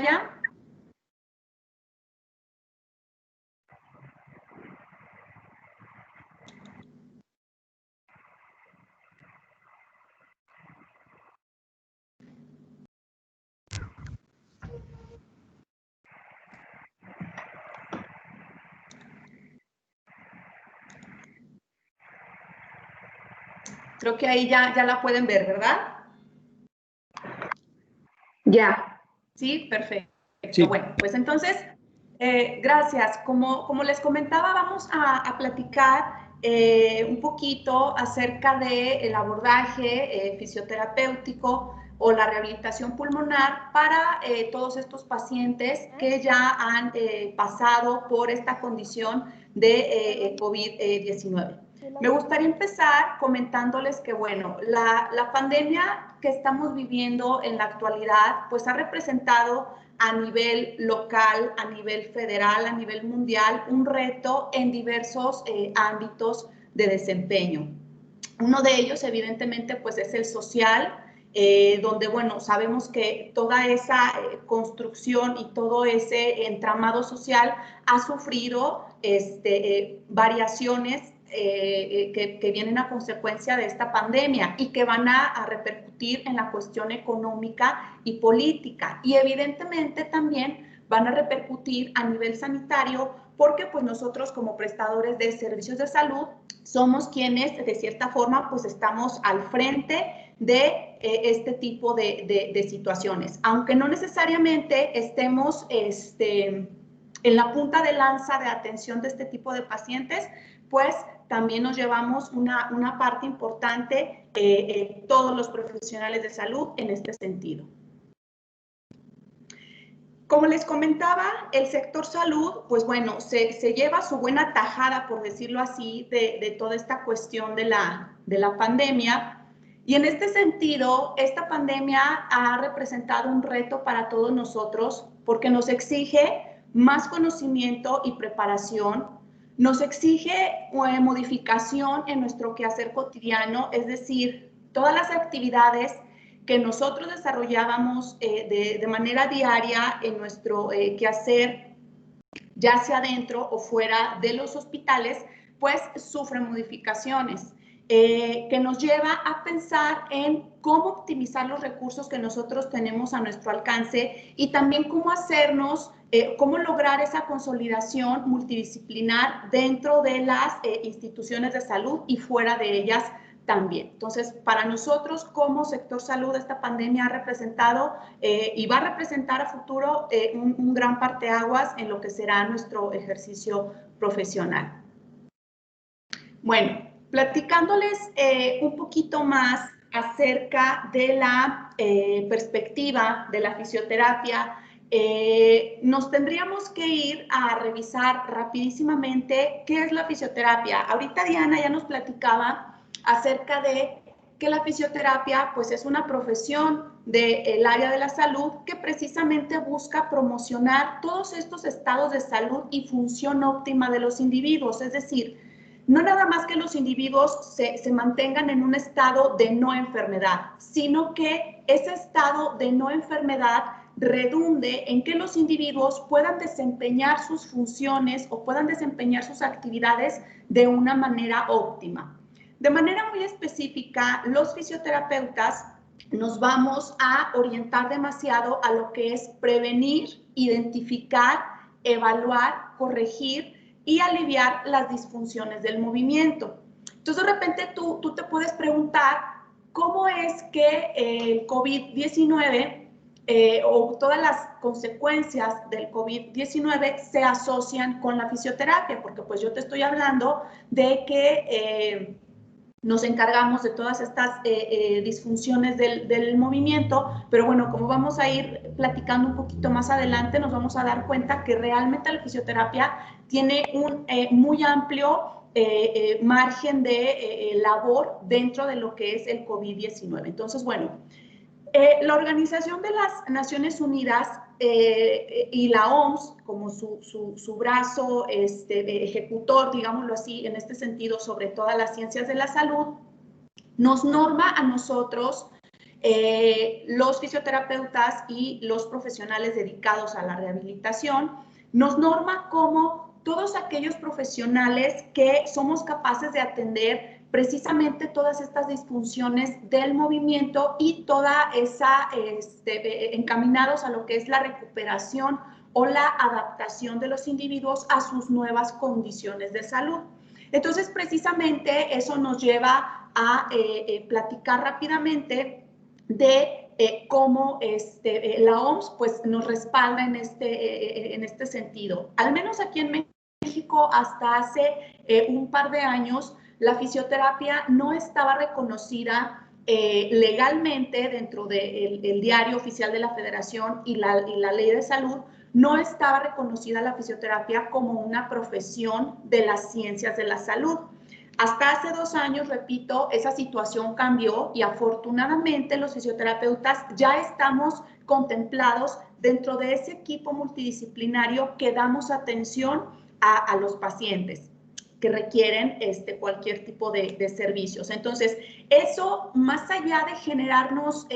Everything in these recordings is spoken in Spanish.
Maya? Creo que ahí ya la pueden ver, ¿verdad? Ya. Sí, perfecto. Sí. Bueno, pues entonces, gracias. Como les comentaba, vamos a platicar un poquito acerca del abordaje fisioterapéutico o la rehabilitación pulmonar para todos estos pacientes que ya han pasado por esta condición de COVID-19. Me gustaría empezar comentándoles que, bueno, la pandemia que estamos viviendo en la actualidad, pues ha representado a nivel local, a nivel federal, a nivel mundial, un reto en diversos ámbitos de desempeño. Uno de ellos, evidentemente, pues es el social, donde, bueno, sabemos que toda esa construcción y todo ese entramado social ha sufrido variaciones que vienen a consecuencia de esta pandemia y que van a repercutir en la cuestión económica y política. Y evidentemente también van a repercutir a nivel sanitario porque pues nosotros como prestadores de servicios de salud somos quienes de cierta forma pues estamos al frente de este tipo de situaciones. Aunque no necesariamente estemos en la punta de lanza de atención de este tipo de pacientes, pues también nos llevamos una parte importante todos los profesionales de salud en este sentido. Como les comentaba, el sector salud, pues bueno, se lleva su buena tajada, por decirlo así, de toda esta cuestión de la pandemia. Y en este sentido, esta pandemia ha representado un reto para todos nosotros porque nos exige más conocimiento y preparación, nos exige modificación en nuestro quehacer cotidiano, es decir, todas las actividades que nosotros desarrollábamos de manera diaria en nuestro quehacer, ya sea dentro o fuera de los hospitales, pues sufren modificaciones. Que nos lleva a pensar en cómo optimizar los recursos que nosotros tenemos a nuestro alcance y también cómo hacernos, cómo lograr esa consolidación multidisciplinar dentro de las instituciones de salud y fuera de ellas también. Entonces, para nosotros como sector salud, esta pandemia ha representado y va a representar a futuro un gran parteaguas en lo que será nuestro ejercicio profesional. Bueno, platicándoles un poquito más acerca de la perspectiva de la fisioterapia, nos tendríamos que ir a revisar rapidísimamente qué es la fisioterapia. Ahorita Diana ya nos platicaba acerca de que la fisioterapia pues es una profesión del área de la salud que precisamente busca promocionar todos estos estados de salud y función óptima de los individuos, es decir, no nada más que los individuos se mantengan en un estado de no enfermedad, sino que ese estado de no enfermedad redunde en que los individuos puedan desempeñar sus funciones o puedan desempeñar sus actividades de una manera óptima. De manera muy específica, los fisioterapeutas nos vamos a orientar demasiado a lo que es prevenir, identificar, evaluar, corregir y aliviar las disfunciones del movimiento. Entonces, de repente tú te puedes preguntar cómo es que el COVID-19 o todas las consecuencias del COVID-19 se asocian con la fisioterapia, porque pues yo te estoy hablando de que nos encargamos de todas estas disfunciones del movimiento, pero bueno, como vamos a ir platicando un poquito más adelante, nos vamos a dar cuenta que realmente la fisioterapia tiene un muy amplio margen de labor dentro de lo que es el COVID-19. Entonces, bueno, la Organización de las Naciones Unidas y la OMS, como su brazo ejecutor, digámoslo así, en este sentido, sobre todas las ciencias de la salud, nos norma a nosotros los fisioterapeutas y los profesionales dedicados a la rehabilitación, nos norma como todos aquellos profesionales que somos capaces de atender precisamente todas estas disfunciones del movimiento y toda esa, encaminados a lo que es la recuperación o la adaptación de los individuos a sus nuevas condiciones de salud. Entonces, precisamente eso nos lleva a platicar rápidamente de cómo la OMS pues, nos respalda en este sentido. Al menos aquí en México, hasta hace un par de años, la fisioterapia no estaba reconocida legalmente dentro del diario oficial de la Federación y la ley de salud. No estaba reconocida la fisioterapia como una profesión de las ciencias de la salud. Hasta hace 2 años, repito, esa situación cambió y afortunadamente los fisioterapeutas ya estamos contemplados dentro de ese equipo multidisciplinario que damos atención a los pacientes que requieren cualquier tipo de servicios. Entonces, eso más allá de generarnos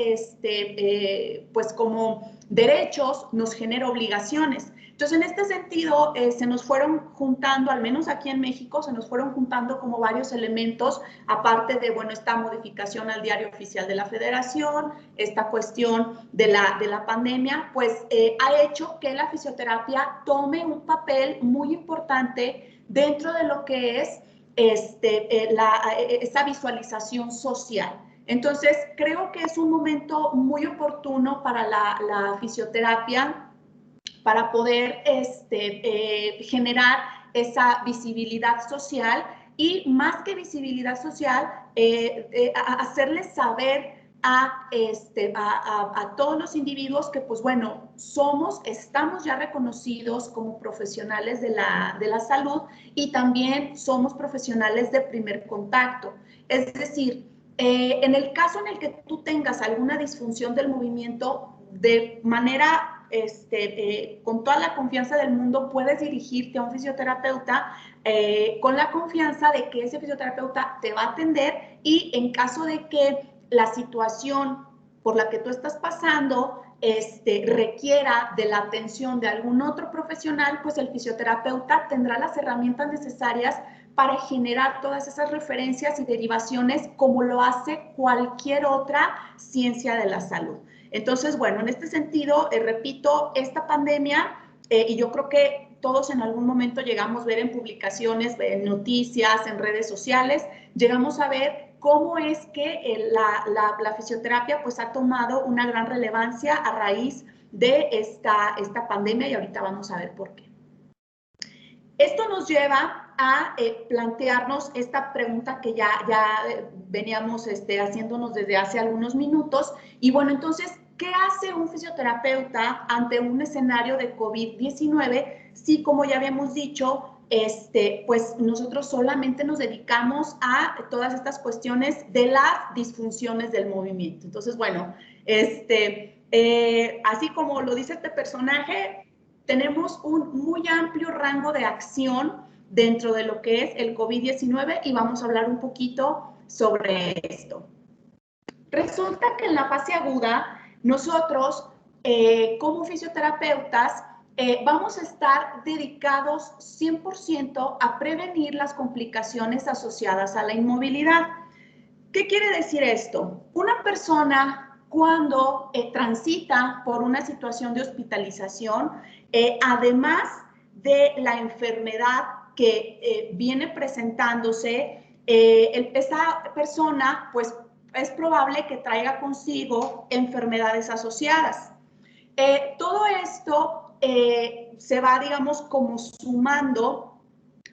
pues como derechos, nos genera obligaciones. Entonces, en este sentido, se nos fueron juntando, al menos aquí en México, se nos fueron juntando como varios elementos, aparte de, bueno, esta modificación al diario oficial de la Federación, esta cuestión de la pandemia, pues ha hecho que la fisioterapia tome un papel muy importante dentro de lo que es esa visualización social. Entonces, creo que es un momento muy oportuno para la fisioterapia para poder generar esa visibilidad social y más que visibilidad social, hacerles saber a todos los individuos que, pues bueno, estamos ya reconocidos como profesionales de la salud y también somos profesionales de primer contacto. Es decir, en el caso en el que tú tengas alguna disfunción del movimiento, de manera con toda la confianza del mundo puedes dirigirte a un fisioterapeuta con la confianza de que ese fisioterapeuta te va a atender y en caso de que la situación por la que tú estás pasando requiera de la atención de algún otro profesional, pues el fisioterapeuta tendrá las herramientas necesarias para generar todas esas referencias y derivaciones como lo hace cualquier otra ciencia de la salud. Entonces, bueno, en este sentido, repito, esta pandemia, y yo creo que todos en algún momento llegamos a ver en publicaciones, en noticias, en redes sociales, llegamos a ver cómo es que la fisioterapia pues ha tomado una gran relevancia a raíz de esta pandemia y ahorita vamos a ver por qué. Esto nos lleva a plantearnos esta pregunta que ya veníamos haciéndonos desde hace algunos minutos. Y bueno, entonces, ¿qué hace un fisioterapeuta ante un escenario de COVID-19 si, como ya habíamos dicho, pues nosotros solamente nos dedicamos a todas estas cuestiones de las disfunciones del movimiento? Entonces, bueno, así como lo dice este personaje, tenemos un muy amplio rango de acción dentro de lo que es el COVID-19 y vamos a hablar un poquito sobre esto. Resulta que en la fase aguda, nosotros como fisioterapeutas vamos a estar dedicados 100% a prevenir las complicaciones asociadas a la inmovilidad. ¿Qué quiere decir esto? Una persona cuando transita por una situación de hospitalización, además de la enfermedad que viene presentándose, esa persona pues es probable que traiga consigo enfermedades asociadas. Todo esto se va, digamos, como sumando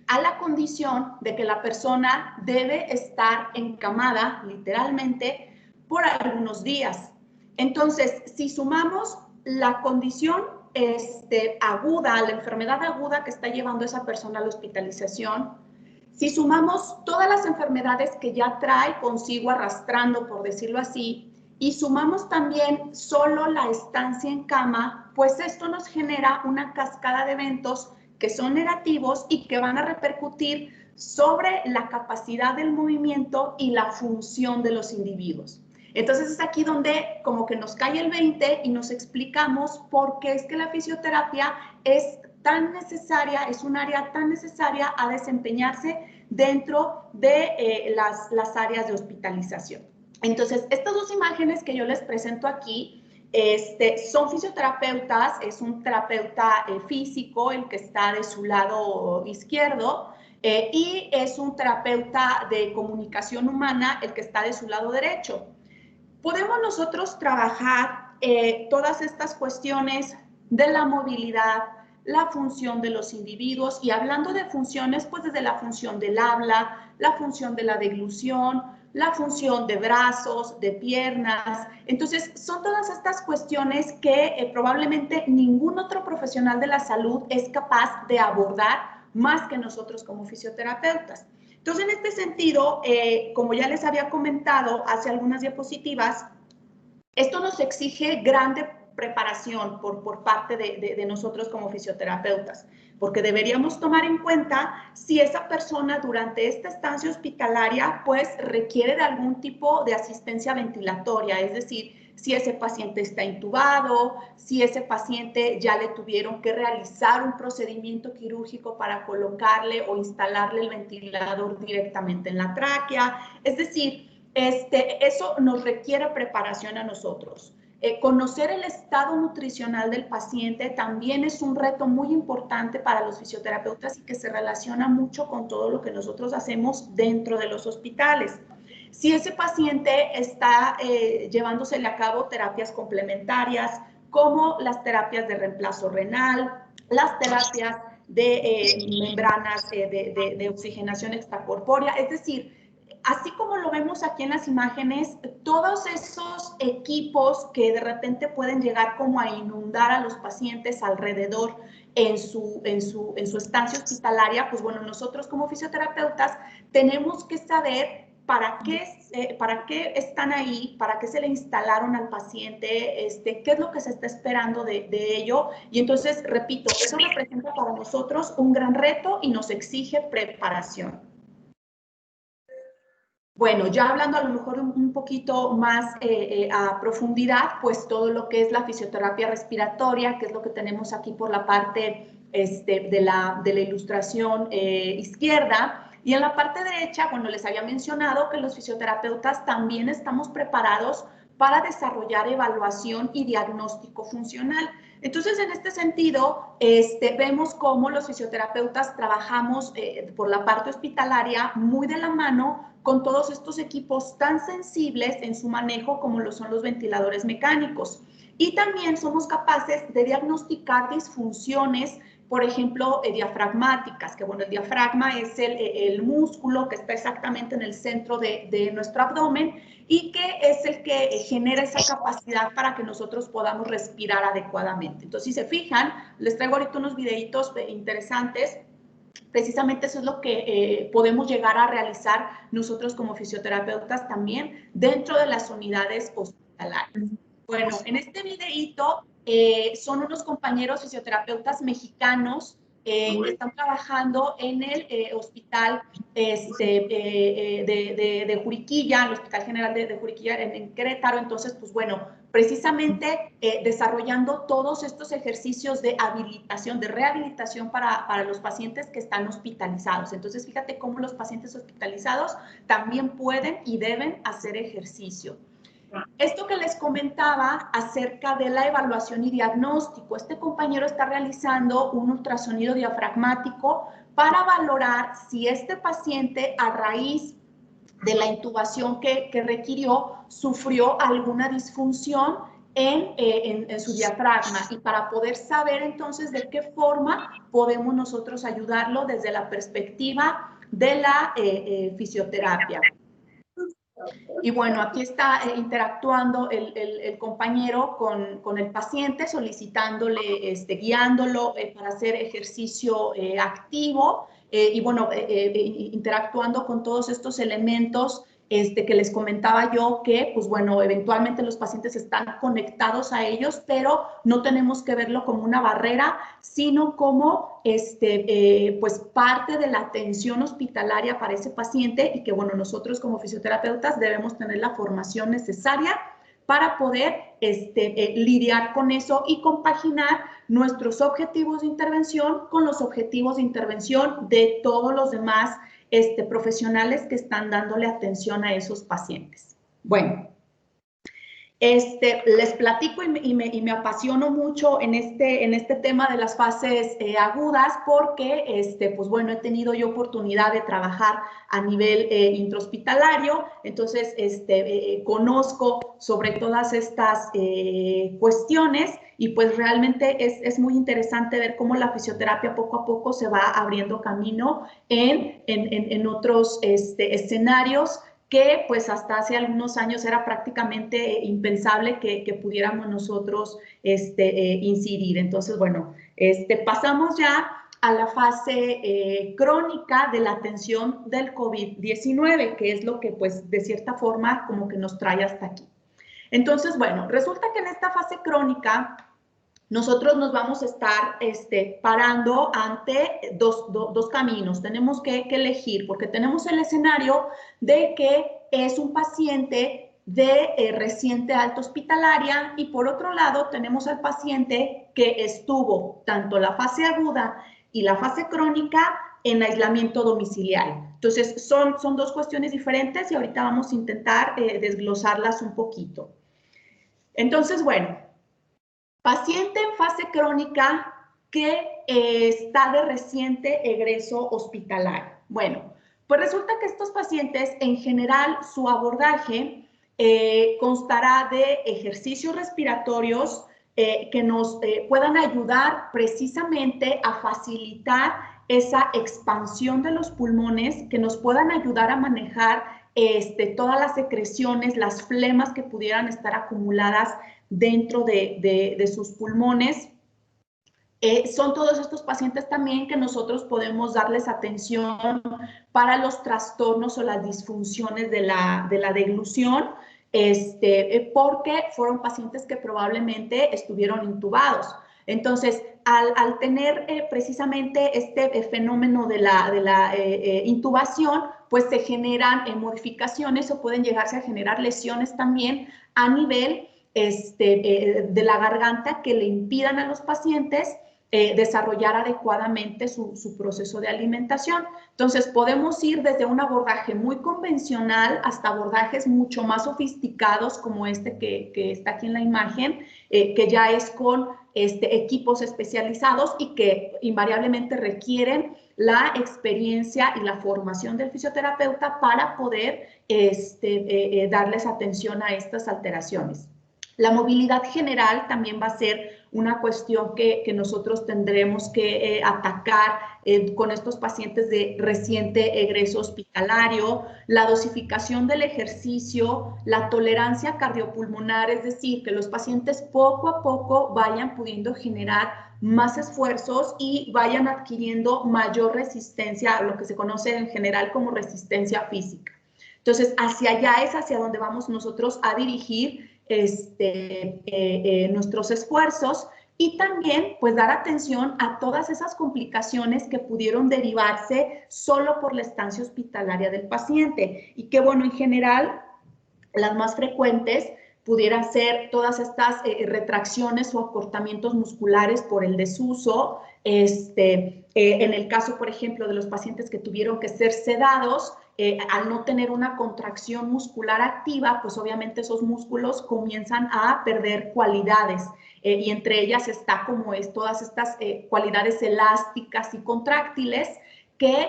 a la condición de que la persona debe estar encamada, literalmente, por algunos días. Entonces, si sumamos la condición aguda, la enfermedad aguda que está llevando a esa persona a la hospitalización, si sumamos todas las enfermedades que ya trae consigo arrastrando, por decirlo así, y sumamos también solo la estancia en cama, pues esto nos genera una cascada de eventos que son negativos y que van a repercutir sobre la capacidad del movimiento y la función de los individuos. Entonces es aquí donde como que nos cae el 20 y nos explicamos por qué es que la fisioterapia es tan necesaria, es un área tan necesaria a desempeñarse dentro de las áreas de hospitalización. Entonces, estas dos imágenes que yo les presento aquí son fisioterapeutas, es un terapeuta físico, el que está de su lado izquierdo, y es un terapeuta de comunicación humana, el que está de su lado derecho. Podemos nosotros trabajar todas estas cuestiones de la movilidad, la función de los individuos, y hablando de funciones, pues desde la función del habla, la función de la deglución, la función de brazos, de piernas. Entonces, son todas estas cuestiones que probablemente ningún otro profesional de la salud es capaz de abordar más que nosotros como fisioterapeutas. Entonces, en este sentido, como ya les había comentado hace algunas diapositivas, esto nos exige grande preparación por parte de nosotros como fisioterapeutas, porque deberíamos tomar en cuenta si esa persona durante esta estancia hospitalaria pues requiere de algún tipo de asistencia ventilatoria, es decir, si ese paciente está intubado, si ese paciente ya le tuvieron que realizar un procedimiento quirúrgico para colocarle o instalarle el ventilador directamente en la tráquea, es decir, eso nos requiere preparación a nosotros. Conocer el estado nutricional del paciente también es un reto muy importante para los fisioterapeutas y que se relaciona mucho con todo lo que nosotros hacemos dentro de los hospitales. Si ese paciente está llevándosele a cabo terapias complementarias, como las terapias de reemplazo renal, las terapias de membranas de oxigenación extracorpórea, es decir, así como lo vemos aquí en las imágenes, todos esos equipos que de repente pueden llegar como a inundar a los pacientes alrededor en su estancia hospitalaria, pues bueno, nosotros como fisioterapeutas tenemos que saber para qué están ahí, para qué se le instalaron al paciente, qué es lo que se está esperando de ello. Y entonces, repito, eso representa para nosotros un gran reto y nos exige preparación. Bueno, ya hablando a lo mejor un poquito más a profundidad, pues todo lo que es la fisioterapia respiratoria, que es lo que tenemos aquí por la parte de la ilustración izquierda. Y en la parte derecha, bueno, les había mencionado que los fisioterapeutas también estamos preparados para desarrollar evaluación y diagnóstico funcional. Entonces, en este sentido, vemos cómo los fisioterapeutas trabajamos por la parte hospitalaria muy de la mano con todos estos equipos tan sensibles en su manejo como lo son los ventiladores mecánicos. Y también somos capaces de diagnosticar disfunciones, por ejemplo, diafragmáticas, que bueno, el diafragma es el músculo que está exactamente en el centro de nuestro abdomen y que es el que genera esa capacidad para que nosotros podamos respirar adecuadamente. Entonces, si se fijan, les traigo ahorita unos videitos interesantes. Precisamente eso es lo que podemos llegar a realizar nosotros como fisioterapeutas también dentro de las unidades hospitalarias. Bueno, en este videíto son unos compañeros fisioterapeutas mexicanos que están trabajando en el hospital de Juriquilla, el Hospital General de Juriquilla en Querétaro. Entonces, pues bueno, precisamente desarrollando todos estos ejercicios de habilitación, de rehabilitación para los pacientes que están hospitalizados. Entonces, fíjate cómo los pacientes hospitalizados también pueden y deben hacer ejercicio. Esto que les comentaba acerca de la evaluación y diagnóstico, este compañero está realizando un ultrasonido diafragmático para valorar si este paciente, a raíz de la intubación que requirió, sufrió alguna disfunción en su diafragma, y para poder saber entonces de qué forma podemos nosotros ayudarlo desde la perspectiva de la fisioterapia. Y bueno, aquí está interactuando el compañero con el paciente, solicitándole, guiándolo para hacer ejercicio activo y bueno, interactuando con todos estos elementos que les comentaba yo que, pues bueno, eventualmente los pacientes están conectados a ellos, pero no tenemos que verlo como una barrera, sino como pues parte de la atención hospitalaria para ese paciente y que, bueno, nosotros como fisioterapeutas debemos tener la formación necesaria para poder lidiar con eso y compaginar nuestros objetivos de intervención con los objetivos de intervención de todos los demás profesionales que están dándole atención a esos pacientes. Bueno, les platico y me apasiono mucho en este tema de las fases agudas porque, pues bueno, he tenido yo oportunidad de trabajar a nivel intrahospitalario, entonces conozco sobre todas estas cuestiones y pues realmente es muy interesante ver cómo la fisioterapia poco a poco se va abriendo camino en otros escenarios que pues hasta hace algunos años era prácticamente impensable que pudiéramos nosotros incidir. Entonces, bueno, pasamos ya a la fase crónica de la atención del COVID-19, que es lo que pues de cierta forma como que nos trae hasta aquí. Entonces, bueno, resulta que en esta fase crónica nosotros nos vamos a estar parando ante dos caminos. Tenemos que elegir, porque tenemos el escenario de que es un paciente de reciente alta hospitalaria y por otro lado tenemos al paciente que estuvo tanto la fase aguda y la fase crónica en aislamiento domiciliario. Entonces, son dos cuestiones diferentes y ahorita vamos a intentar desglosarlas un poquito. Entonces, bueno, paciente en fase crónica que está de reciente egreso hospitalario. Bueno, pues resulta que estos pacientes, en general, su abordaje constará de ejercicios respiratorios que nos puedan ayudar precisamente a facilitar esa expansión de los pulmones, que nos puedan ayudar a manejar todas las secreciones, las flemas que pudieran estar acumuladas dentro de sus pulmones. Son todos estos pacientes también que nosotros podemos darles atención para los trastornos o las disfunciones de la deglución, porque fueron pacientes que probablemente estuvieron intubados. Entonces, al tener precisamente este fenómeno de la intubación, pues se generan modificaciones o pueden llegarse a generar lesiones también a nivel de la garganta que le impidan a los pacientes desarrollar adecuadamente su proceso de alimentación. Entonces, podemos ir desde un abordaje muy convencional hasta abordajes mucho más sofisticados como que está aquí en la imagen, que ya es con equipos especializados y que invariablemente requieren la experiencia y la formación del fisioterapeuta para poder darles atención a estas alteraciones. La movilidad general también va a ser una cuestión que nosotros tendremos que atacar con estos pacientes de reciente egreso hospitalario, la dosificación del ejercicio, la tolerancia cardiopulmonar, es decir, que los pacientes poco a poco vayan pudiendo generar más esfuerzos y vayan adquiriendo mayor resistencia, lo que se conoce en general como resistencia física. Entonces, hacia allá es hacia donde vamos nosotros a dirigir nuestros esfuerzos y también pues dar atención a todas esas complicaciones que pudieron derivarse solo por la estancia hospitalaria del paciente y que bueno, en general las más frecuentes pudieran ser todas estas retracciones o acortamientos musculares por el desuso, en el caso, por ejemplo, de los pacientes que tuvieron que ser sedados, al no tener una contracción muscular activa, pues obviamente esos músculos comienzan a perder cualidades y entre ellas está como todas estas cualidades elásticas y contráctiles que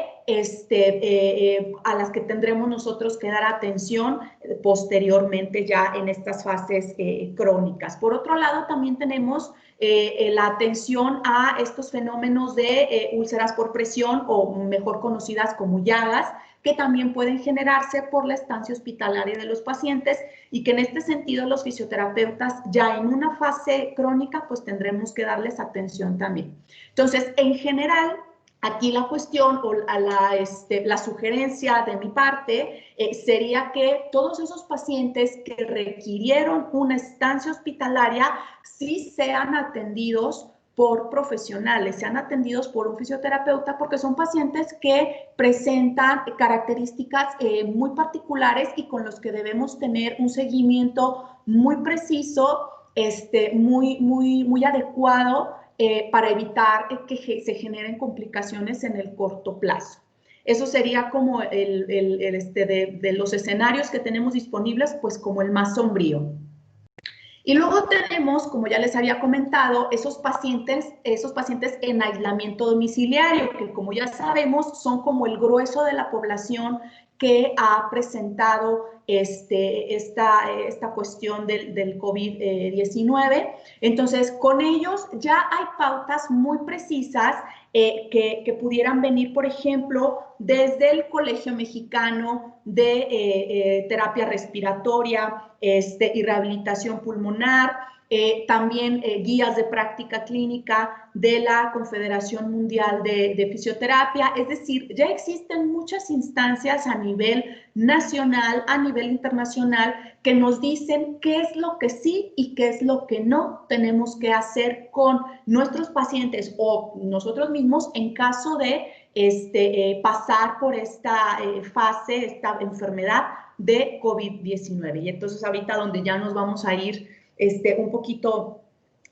a las que tendremos nosotros que dar atención posteriormente ya en estas fases crónicas. Por otro lado, también tenemos la atención a estos fenómenos de úlceras por presión o mejor conocidas como llagas, que también pueden generarse por la estancia hospitalaria de los pacientes y que en este sentido los fisioterapeutas ya en una fase crónica pues tendremos que darles atención también. Entonces, en general, Aquí la cuestión o la sugerencia de mi parte sería que todos esos pacientes que requirieron una estancia hospitalaria sí sean atendidos por profesionales, sean atendidos por un fisioterapeuta, porque son pacientes que presentan características muy particulares y con los que debemos tener un seguimiento muy preciso, muy adecuado, para evitar que se generen complicaciones en el corto plazo. Eso sería como de los escenarios que tenemos disponibles, pues como el más sombrío. Y luego tenemos, como ya les había comentado, esos pacientes en aislamiento domiciliario, que como ya sabemos son como el grueso de la población que ha presentado esta cuestión del COVID-19. Entonces, con ellos ya hay pautas muy precisas que pudieran venir, por ejemplo, desde el Colegio Mexicano de Terapia Respiratoria y Rehabilitación Pulmonar, también guías de práctica clínica de la Confederación Mundial de Fisioterapia. Es decir, ya existen muchas instancias a nivel nacional, a nivel internacional, que nos dicen qué es lo que sí y qué es lo que no tenemos que hacer con nuestros pacientes o nosotros mismos en caso de pasar por esta fase, esta enfermedad de COVID-19. Y entonces ahorita donde ya nos vamos a ir un poquito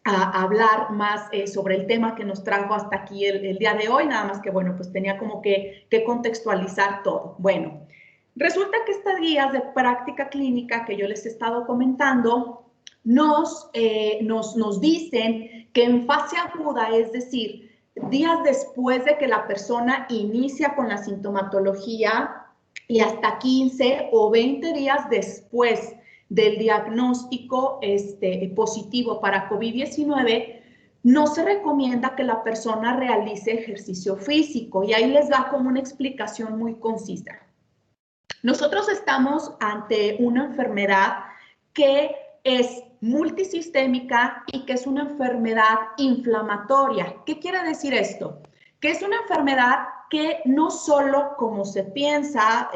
a hablar más sobre el tema que nos trajo hasta aquí el día de hoy, nada más que, bueno, pues tenía como que contextualizar todo. Bueno, resulta que estas guías de práctica clínica que yo les he estado comentando nos dicen que en fase aguda, es decir, días después de que la persona inicia con la sintomatología y hasta 15 o 20 días después del diagnóstico positivo para COVID-19, no se recomienda que la persona realice ejercicio físico. Y ahí les da como una explicación muy concisa. Nosotros estamos ante una enfermedad que es multisistémica y que es una enfermedad inflamatoria. ¿Qué quiere decir esto? Que es una enfermedad que no solo, como se piensa,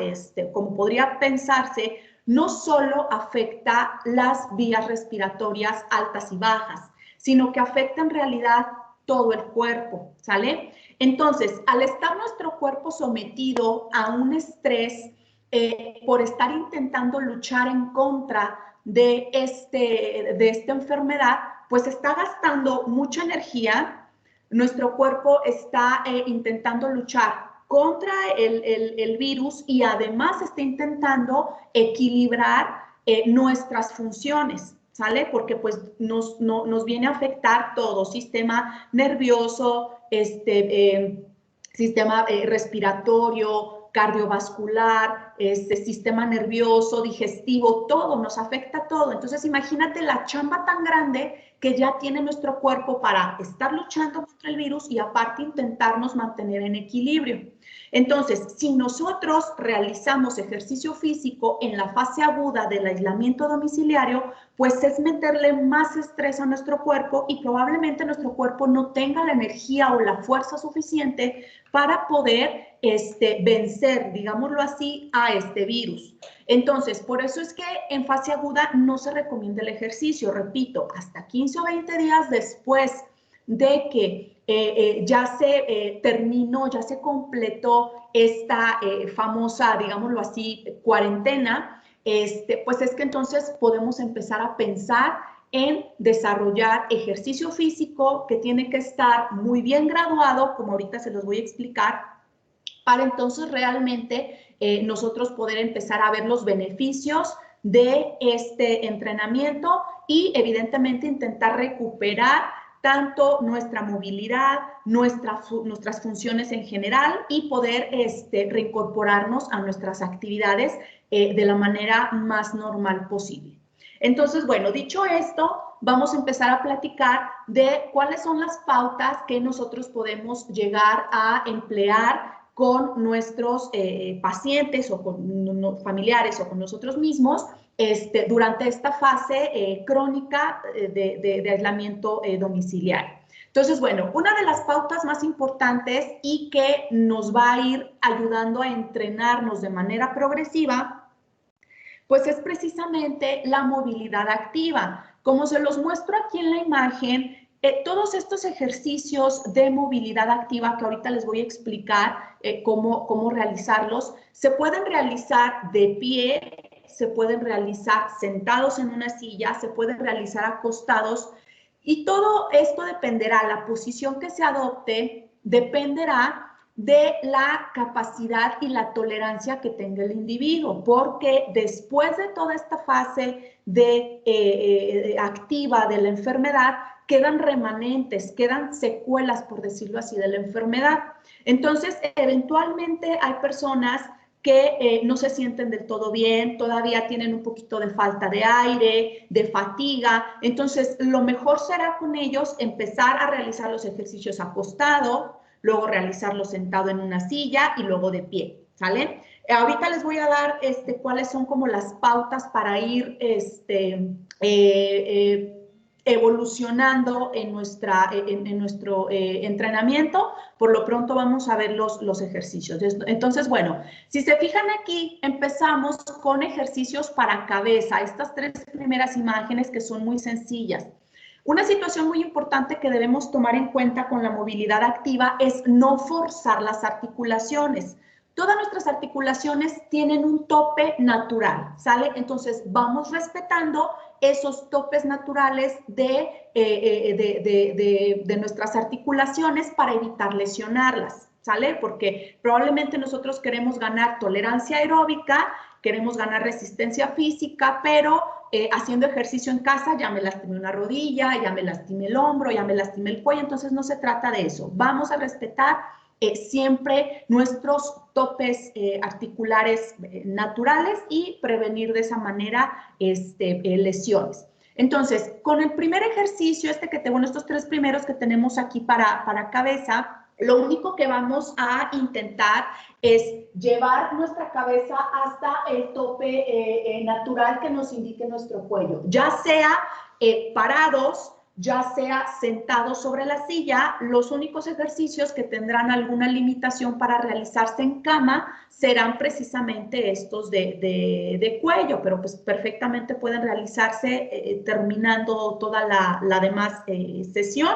como podría pensarse, no solo afecta las vías respiratorias altas y bajas, sino que afecta en realidad todo el cuerpo, ¿sale? Entonces, al estar nuestro cuerpo sometido a un estrés por estar intentando luchar en contra de esta enfermedad, pues está gastando mucha energía. Nuestro cuerpo está intentando luchar contra el virus y además está intentando equilibrar nuestras funciones, ¿sale? Porque pues nos viene a afectar todo, sistema nervioso, sistema respiratorio, cardiovascular, sistema nervioso, digestivo, todo, nos afecta todo. Entonces, imagínate la chamba tan grande que ya tiene nuestro cuerpo para estar luchando contra el virus y aparte intentarnos mantener en equilibrio. Entonces, si nosotros realizamos ejercicio físico en la fase aguda del aislamiento domiciliario, pues es meterle más estrés a nuestro cuerpo y probablemente nuestro cuerpo no tenga la energía o la fuerza suficiente para poder vencer, digámoslo así, a este virus. Entonces, por eso es que en fase aguda no se recomienda el ejercicio, repito, hasta 15 o 20 días después de que ya se terminó, ya se completó esta famosa, digámoslo así, cuarentena, pues es que entonces podemos empezar a pensar en desarrollar ejercicio físico que tiene que estar muy bien graduado, como ahorita se los voy a explicar, para entonces realmente nosotros poder empezar a ver los beneficios de este entrenamiento y evidentemente intentar recuperar tanto nuestra movilidad, nuestras funciones en general y poder reincorporarnos a nuestras actividades de la manera más normal posible. Entonces, bueno, dicho esto, vamos a empezar a platicar de cuáles son las pautas que nosotros podemos llegar a emplear con nuestros pacientes o con familiares o con nosotros mismos durante esta fase crónica de aislamiento domiciliario. Entonces, bueno, una de las pautas más importantes y que nos va a ir ayudando a entrenarnos de manera progresiva, pues es precisamente la movilidad activa. Como se los muestro aquí en la imagen, todos estos ejercicios de movilidad activa que ahorita les voy a explicar cómo realizarlos, se pueden realizar de pie, se pueden realizar sentados en una silla, se pueden realizar acostados, y todo esto dependerá, la posición que se adopte dependerá de la capacidad y la tolerancia que tenga el individuo, porque después de toda esta fase activa de la enfermedad, quedan remanentes, quedan secuelas, por decirlo así, de la enfermedad. Entonces, eventualmente hay personas que no se sienten del todo bien, todavía tienen un poquito de falta de aire, de fatiga. Entonces, lo mejor será con ellos empezar a realizar los ejercicios acostado, luego realizarlo sentado en una silla y luego de pie, ¿sale? Ahorita les voy a dar cuáles son como las pautas para ir evolucionando en nuestro entrenamiento. Por lo pronto vamos a ver los ejercicios. Entonces, bueno, si se fijan aquí, empezamos con ejercicios para cabeza. Estas tres primeras imágenes que son muy sencillas. Una situación muy importante que debemos tomar en cuenta con la movilidad activa es no forzar las articulaciones. Todas nuestras articulaciones tienen un tope natural, ¿sale? Entonces, vamos respetando esos topes naturales de nuestras articulaciones para evitar lesionarlas, ¿sale? Porque probablemente nosotros queremos ganar tolerancia aeróbica, queremos ganar resistencia física, pero haciendo ejercicio en casa ya me lastimé una rodilla, ya me lastimé el hombro, ya me lastimé el cuello, entonces no se trata de eso. Vamos a respetar siempre nuestros topes articulares naturales y prevenir de esa manera lesiones. Entonces, con el primer ejercicio, estos tres primeros que tenemos aquí para cabeza, lo único que vamos a intentar es llevar nuestra cabeza hasta el tope natural que nos indique nuestro cuello, ya sea parados, ya sea sentados sobre la silla. Los únicos ejercicios que tendrán alguna limitación para realizarse en cama serán precisamente estos de cuello, pero pues perfectamente pueden realizarse terminando toda la demás sesión,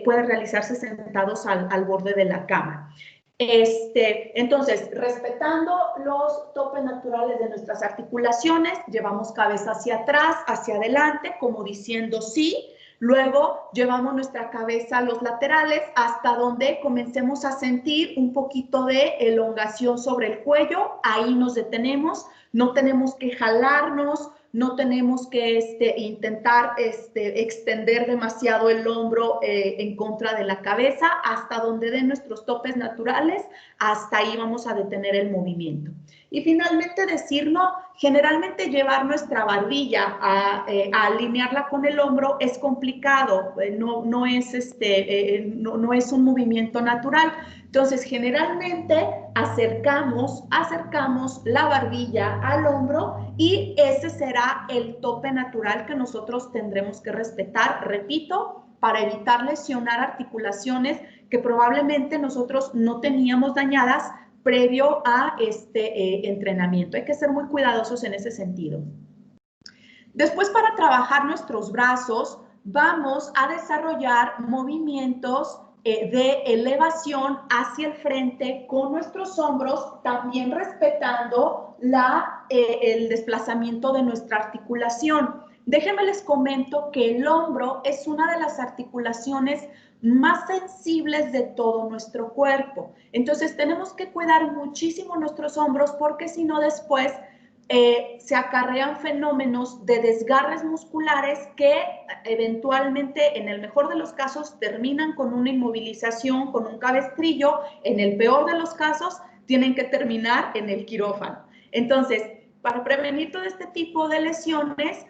pueden realizarse sentados al borde de la cama. Entonces, respetando los topes naturales de nuestras articulaciones, llevamos cabeza hacia atrás, hacia adelante, como diciendo sí. Luego llevamos nuestra cabeza a los laterales hasta donde comencemos a sentir un poquito de elongación sobre el cuello. Ahí nos detenemos, no tenemos que jalarnos, no tenemos que intentar extender demasiado el hombro en contra de la cabeza. Hasta donde den nuestros topes naturales, hasta ahí vamos a detener el movimiento. Y finalmente decirlo, generalmente llevar nuestra barbilla a alinearla con el hombro es complicado, no es un movimiento natural. Entonces, generalmente acercamos la barbilla al hombro y ese será el tope natural que nosotros tendremos que respetar, repito, para evitar lesionar articulaciones que probablemente nosotros no teníamos dañadas previo a entrenamiento. Hay que ser muy cuidadosos en ese sentido. Después, para trabajar nuestros brazos, vamos a desarrollar movimientos de elevación hacia el frente con nuestros hombros, también respetando el desplazamiento de nuestra articulación. Déjenme les comento que el hombro es una de las articulaciones más sensibles de todo nuestro cuerpo. Entonces tenemos que cuidar muchísimo nuestros hombros, porque si no después se acarrean fenómenos de desgarres musculares que eventualmente, en el mejor de los casos, terminan con una inmovilización, con un cabestrillo. En el peor de los casos, tienen que terminar en el quirófano. Entonces, para prevenir todo este tipo de lesiones,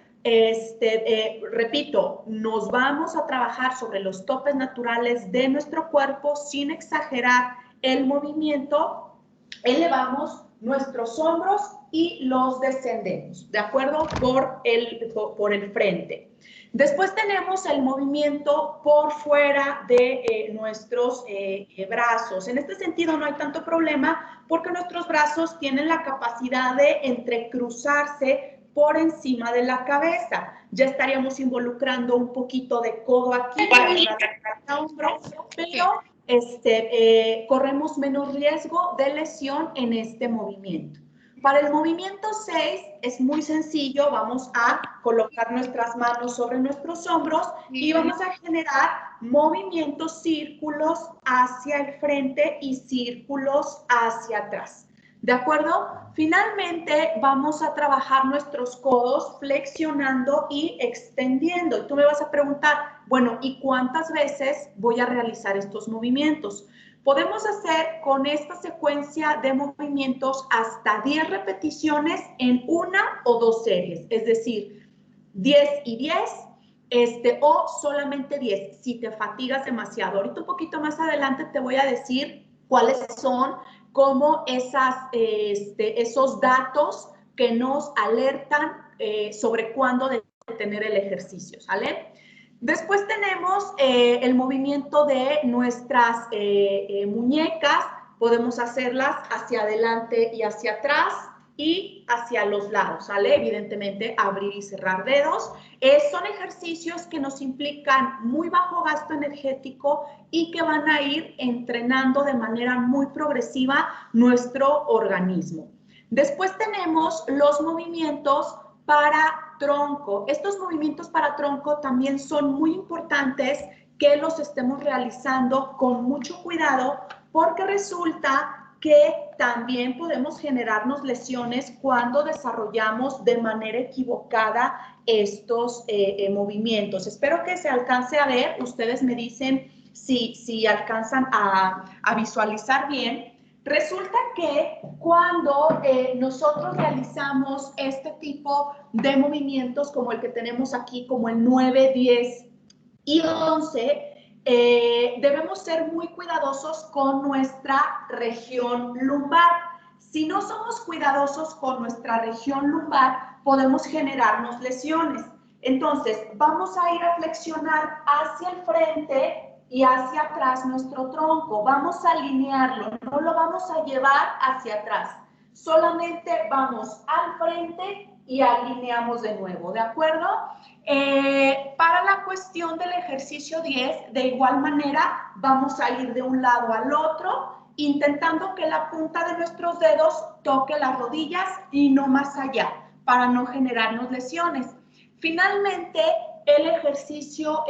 repito, nos vamos a trabajar sobre los topes naturales de nuestro cuerpo sin exagerar el movimiento. Elevamos nuestros hombros y los descendemos, ¿de acuerdo? Por el frente. Después tenemos el movimiento por fuera de nuestros brazos. En este sentido no hay tanto problema porque nuestros brazos tienen la capacidad de entrecruzarse por encima de la cabeza. Ya estaríamos involucrando un poquito de codo aquí para hombro, pero corremos menos riesgo de lesión en este movimiento. Para el movimiento 6 es muy sencillo, vamos a colocar nuestras manos sobre nuestros hombros y vamos a generar movimientos, círculos hacia el frente y círculos hacia atrás. ¿De acuerdo? Finalmente vamos a trabajar nuestros codos flexionando y extendiendo. Y tú me vas a preguntar, bueno, ¿y cuántas veces voy a realizar estos movimientos? Podemos hacer con esta secuencia de movimientos hasta 10 repeticiones en una o dos series, es decir, 10 y 10, o solamente 10 si te fatigas demasiado. Ahorita un poquito más adelante te voy a decir cuáles son como esos datos que nos alertan sobre cuándo detener el ejercicio, ¿sale? Después tenemos el movimiento de nuestras muñecas. Podemos hacerlas hacia adelante y hacia atrás y hacia los lados, ¿sale? Evidentemente, abrir y cerrar dedos. Son ejercicios que nos implican muy bajo gasto energético y que van a ir entrenando de manera muy progresiva nuestro organismo. Después tenemos los movimientos para tronco. Estos movimientos para tronco también son muy importantes que los estemos realizando con mucho cuidado porque resulta que también podemos generarnos lesiones cuando desarrollamos de manera equivocada estos movimientos. Espero que se alcance a ver. Ustedes me dicen si alcanzan a visualizar bien. Resulta que cuando nosotros realizamos este tipo de movimientos como el que tenemos aquí, como el 9, 10 y 11, debemos ser muy cuidadosos con nuestra región lumbar. Si no somos cuidadosos con nuestra región lumbar, podemos generarnos lesiones. Entonces, vamos a ir a flexionar hacia el frente y hacia atrás nuestro tronco. Vamos a alinearlo, no lo vamos a llevar hacia atrás. Solamente vamos al frente y alineamos de nuevo, ¿de acuerdo? Para la cuestión del ejercicio 10, de igual manera, vamos a ir de un lado al otro, intentando que la punta de nuestros dedos toque las rodillas y no más allá, para no generarnos lesiones. Finalmente, el ejercicio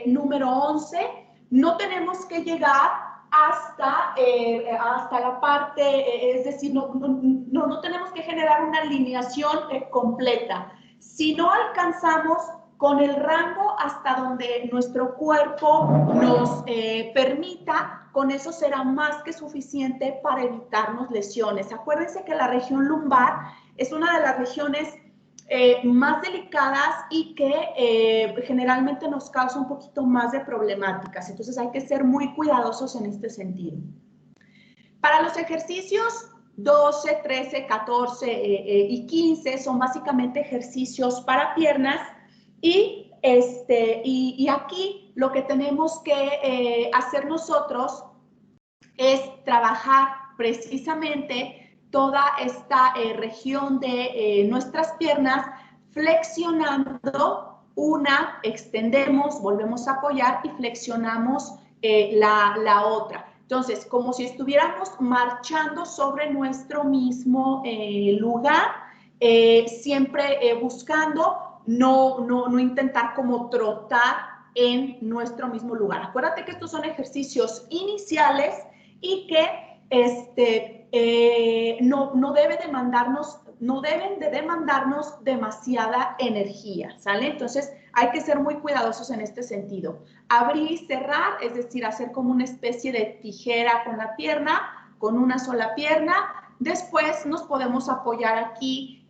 número 11, no tenemos que llegar hasta la parte, es decir, no tenemos que generar una alineación completa. Si no alcanzamos con el rango hasta donde nuestro cuerpo nos permita, con eso será más que suficiente para evitarnos lesiones. Acuérdense que la región lumbar es una de las regiones más delicadas y que generalmente nos causa un poquito más de problemáticas. Entonces hay que ser muy cuidadosos en este sentido. Para los ejercicios 12, 13, 14 y 15 son básicamente ejercicios para piernas y aquí lo que tenemos que hacer nosotros es trabajar precisamente toda esta región de nuestras piernas, flexionando una, extendemos, volvemos a apoyar y flexionamos la otra. Entonces, como si estuviéramos marchando sobre nuestro mismo lugar, siempre buscando no intentar como trotar en nuestro mismo lugar. Acuérdate que estos son ejercicios iniciales y que no deben de demandarnos demasiada energía, ¿sale? Entonces hay que ser muy cuidadosos en este sentido. Abrir y cerrar, es decir, hacer como una especie de tijera con la pierna, con una sola pierna. Después nos podemos apoyar aquí,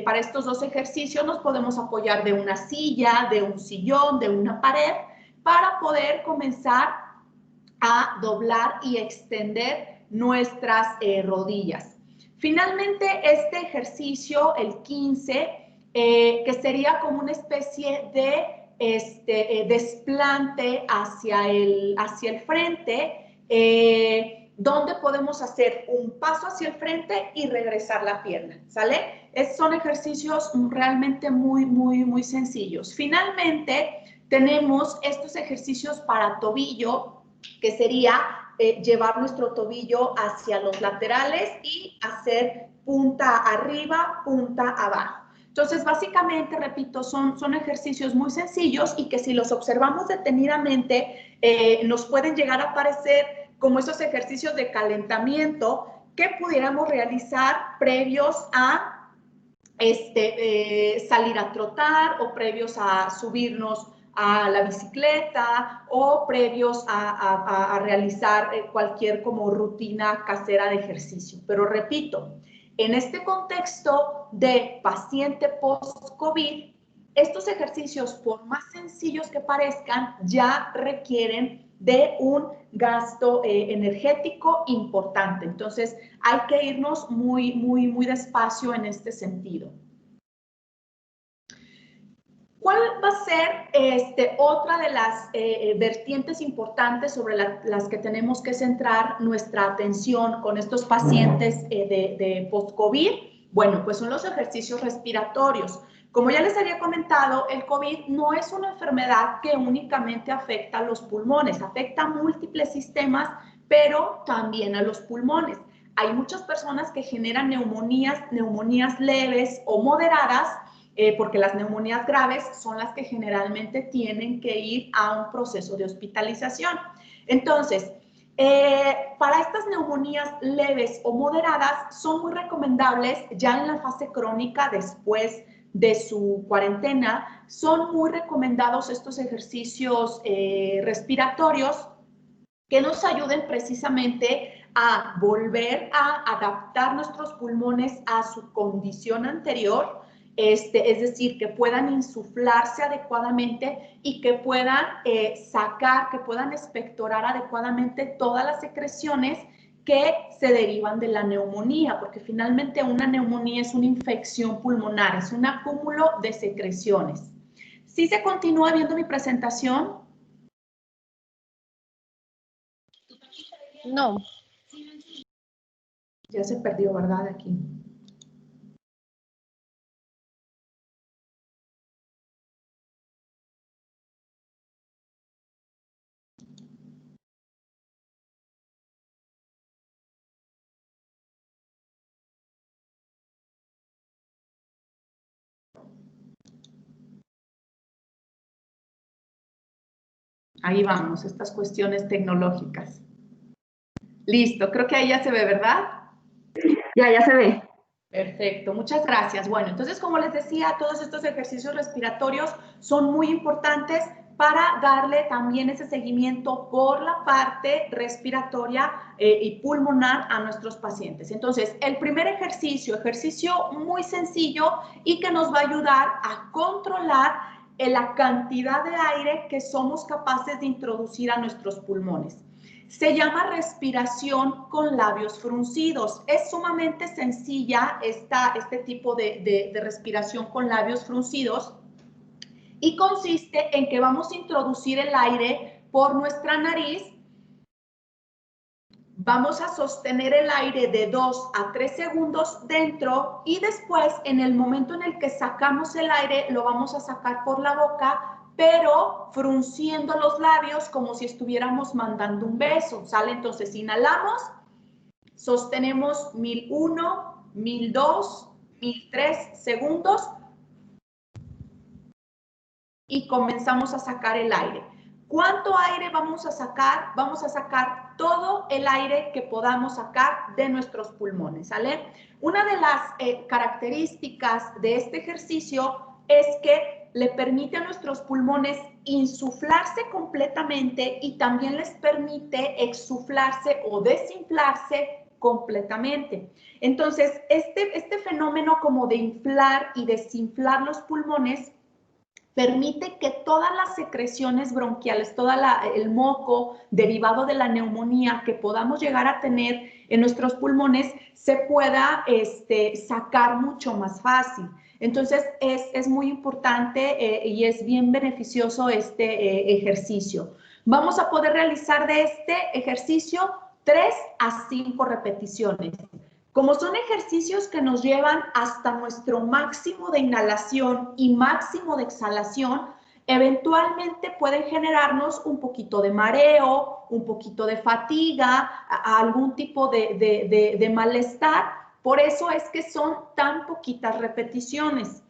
para estos dos ejercicios, nos podemos apoyar de una silla, de un sillón, de una pared, para poder comenzar a doblar y extender nuestras rodillas. Finalmente, este ejercicio, el 15, que sería como una especie de desplante hacia el frente, donde podemos hacer un paso hacia el frente y regresar la pierna, ¿sale? Son ejercicios realmente muy sencillos. Finalmente, tenemos estos ejercicios para tobillo, que sería llevar nuestro tobillo hacia los laterales y hacer punta arriba, punta abajo. Entonces, básicamente, repito, son ejercicios muy sencillos y que si los observamos detenidamente, nos pueden llegar a parecer como esos ejercicios de calentamiento que pudiéramos realizar previos a salir a trotar o previos a subirnos a la bicicleta o previos a realizar cualquier como rutina casera de ejercicio. Pero repito, en este contexto de paciente post-COVID, estos ejercicios, por más sencillos que parezcan, ya requieren de un gasto energético importante. Entonces, hay que irnos muy despacio en este sentido. ¿Cuál va a ser otra de las vertientes importantes sobre las que tenemos que centrar nuestra atención con estos pacientes de post-COVID? Bueno, pues son los ejercicios respiratorios. Como ya les había comentado, el COVID no es una enfermedad que únicamente afecta a los pulmones, afecta a múltiples sistemas, pero también a los pulmones. Hay muchas personas que generan neumonías leves o moderadas, porque las neumonías graves son las que generalmente tienen que ir a un proceso de hospitalización. Entonces, para estas neumonías leves o moderadas son muy recomendables ya en la fase crónica después de su cuarentena, son muy recomendados estos ejercicios respiratorios que nos ayuden precisamente a volver a adaptar nuestros pulmones a su condición anterior, es decir, que puedan insuflarse adecuadamente y que puedan sacar, que puedan expectorar adecuadamente todas las secreciones que se derivan de la neumonía, porque finalmente una neumonía es una infección pulmonar, es un acúmulo de secreciones. ¿Sí se continúa viendo mi presentación? No. Ya se perdió, ¿verdad? Aquí. Ahí vamos, estas cuestiones tecnológicas. Listo, creo que ahí ya se ve, ¿verdad? Ya se ve. Perfecto, muchas gracias. Bueno, entonces, como les decía, todos estos ejercicios respiratorios son muy importantes para darle también ese seguimiento por la parte respiratoria y pulmonar a nuestros pacientes. Entonces, el primer ejercicio muy sencillo y que nos va a ayudar a controlar la cantidad de aire que somos capaces de introducir a nuestros pulmones. Se llama respiración con labios fruncidos. Es sumamente sencilla este tipo de respiración con labios fruncidos y consiste en que vamos a introducir el aire por nuestra nariz. Vamos a sostener el aire de 2 a 3 segundos dentro y después, en el momento en el que sacamos el aire, lo vamos a sacar por la boca, pero frunciendo los labios como si estuviéramos mandando un beso, ¿sale? Entonces, inhalamos, sostenemos 1001, 1002, 1003 segundos y comenzamos a sacar el aire. ¿Cuánto aire vamos a sacar? Vamos a sacar todo el aire que podamos sacar de nuestros pulmones, ¿sale? Una de las características de este ejercicio es que le permite a nuestros pulmones insuflarse completamente y también les permite exsuflarse o desinflarse completamente. Entonces, este fenómeno como de inflar y desinflar los pulmones permite que todas las secreciones bronquiales, todo el moco derivado de la neumonía que podamos llegar a tener en nuestros pulmones se pueda sacar mucho más fácil. Entonces, es muy importante y es bien beneficioso este ejercicio. Vamos a poder realizar de este ejercicio 3 a 5 repeticiones. Como son ejercicios que nos llevan hasta nuestro máximo de inhalación y máximo de exhalación, eventualmente pueden generarnos un poquito de mareo, un poquito de fatiga, algún tipo de malestar. Por eso es que son tan poquitas repeticiones.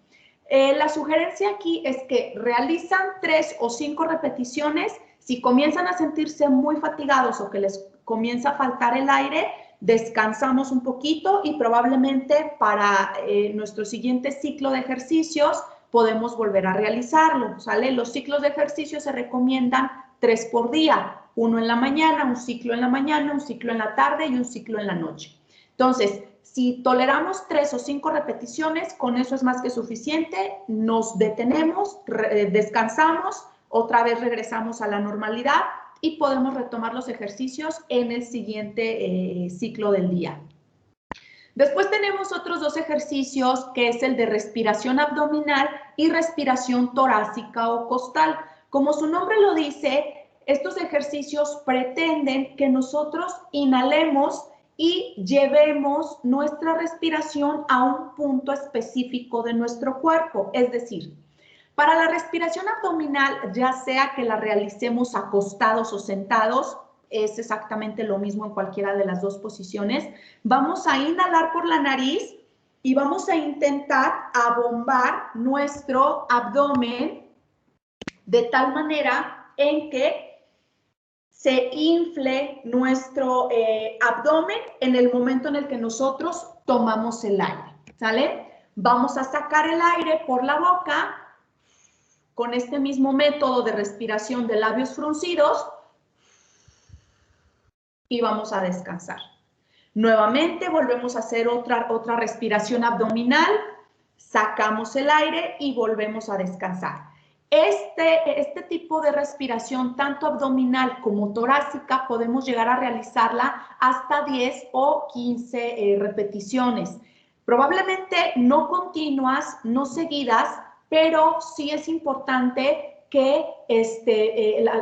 La sugerencia aquí es que realizan 3 o 5 repeticiones. Si comienzan a sentirse muy fatigados o que les comienza a faltar el aire, descansamos un poquito y probablemente para nuestro siguiente ciclo de ejercicios podemos volver a realizarlo, ¿sale? Los ciclos de ejercicio se recomiendan 3 por día, uno en la mañana, un ciclo en la mañana, un ciclo en la tarde y un ciclo en la noche. Entonces, si toleramos 3 o 5 repeticiones, con eso es más que suficiente, nos detenemos, descansamos, otra vez regresamos a la normalidad y podemos retomar los ejercicios en el siguiente ciclo del día. Después tenemos otros 2 ejercicios, que es el de respiración abdominal y respiración torácica o costal. Como su nombre lo dice, estos ejercicios pretenden que nosotros inhalemos y llevemos nuestra respiración a un punto específico de nuestro cuerpo. Es decir, para la respiración abdominal, ya sea que la realicemos acostados o sentados, es exactamente lo mismo en cualquiera de las 2 posiciones. Vamos a inhalar por la nariz y vamos a intentar abombar nuestro abdomen de tal manera en que se infle nuestro abdomen en el momento en el que nosotros tomamos el aire, ¿sale? Vamos a sacar el aire por la boca con este mismo método de respiración de labios fruncidos y vamos a descansar. Nuevamente volvemos a hacer otra respiración abdominal, sacamos el aire y volvemos a descansar. Este tipo de respiración, tanto abdominal como torácica, podemos llegar a realizarla hasta 10 o 15 repeticiones. Probablemente no continuas, no seguidas, pero sí es importante que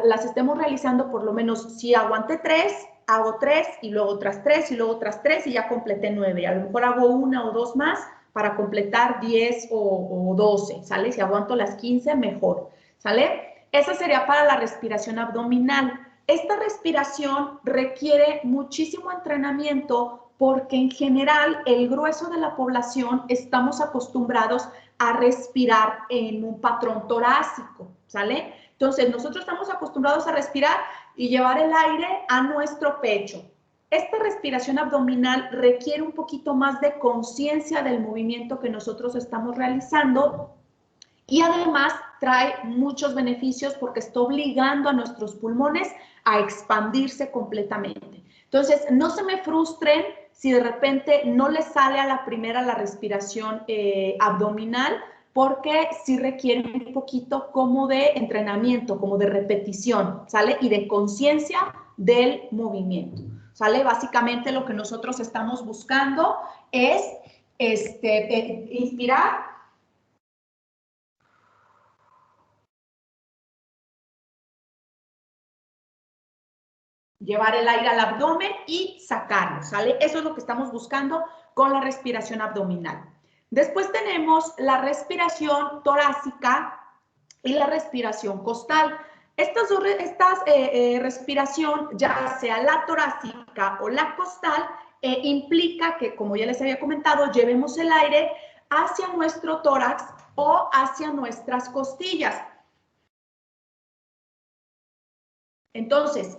las estemos realizando por lo menos, si aguanté 3, hago 3 y luego otras 3 y luego otras 3 y ya completé 9. A lo mejor hago 1 o 2 más para completar 10 o 12, ¿sale? Si aguanto las 15, mejor, ¿sale? Esa sería para la respiración abdominal. Esta respiración requiere muchísimo entrenamiento porque en general el grueso de la población estamos acostumbrados a respirar en un patrón torácico, ¿sale? Entonces, nosotros estamos acostumbrados a respirar y llevar el aire a nuestro pecho. Esta respiración abdominal requiere un poquito más de conciencia del movimiento que nosotros estamos realizando y además trae muchos beneficios porque está obligando a nuestros pulmones a expandirse completamente. Entonces, no se me frustren si de repente no les sale a la primera la respiración abdominal, porque sí requiere un poquito como de entrenamiento, como de repetición, ¿sale? Y de conciencia del movimiento, ¿sale? Básicamente lo que nosotros estamos buscando es inspirar, llevar el aire al abdomen y sacarlo, ¿sale? Eso es lo que estamos buscando con la respiración abdominal. Después tenemos la respiración torácica y la respiración costal. Esta respiración, ya sea la torácica o la costal, implica que, como ya les había comentado, llevemos el aire hacia nuestro tórax o hacia nuestras costillas. Entonces,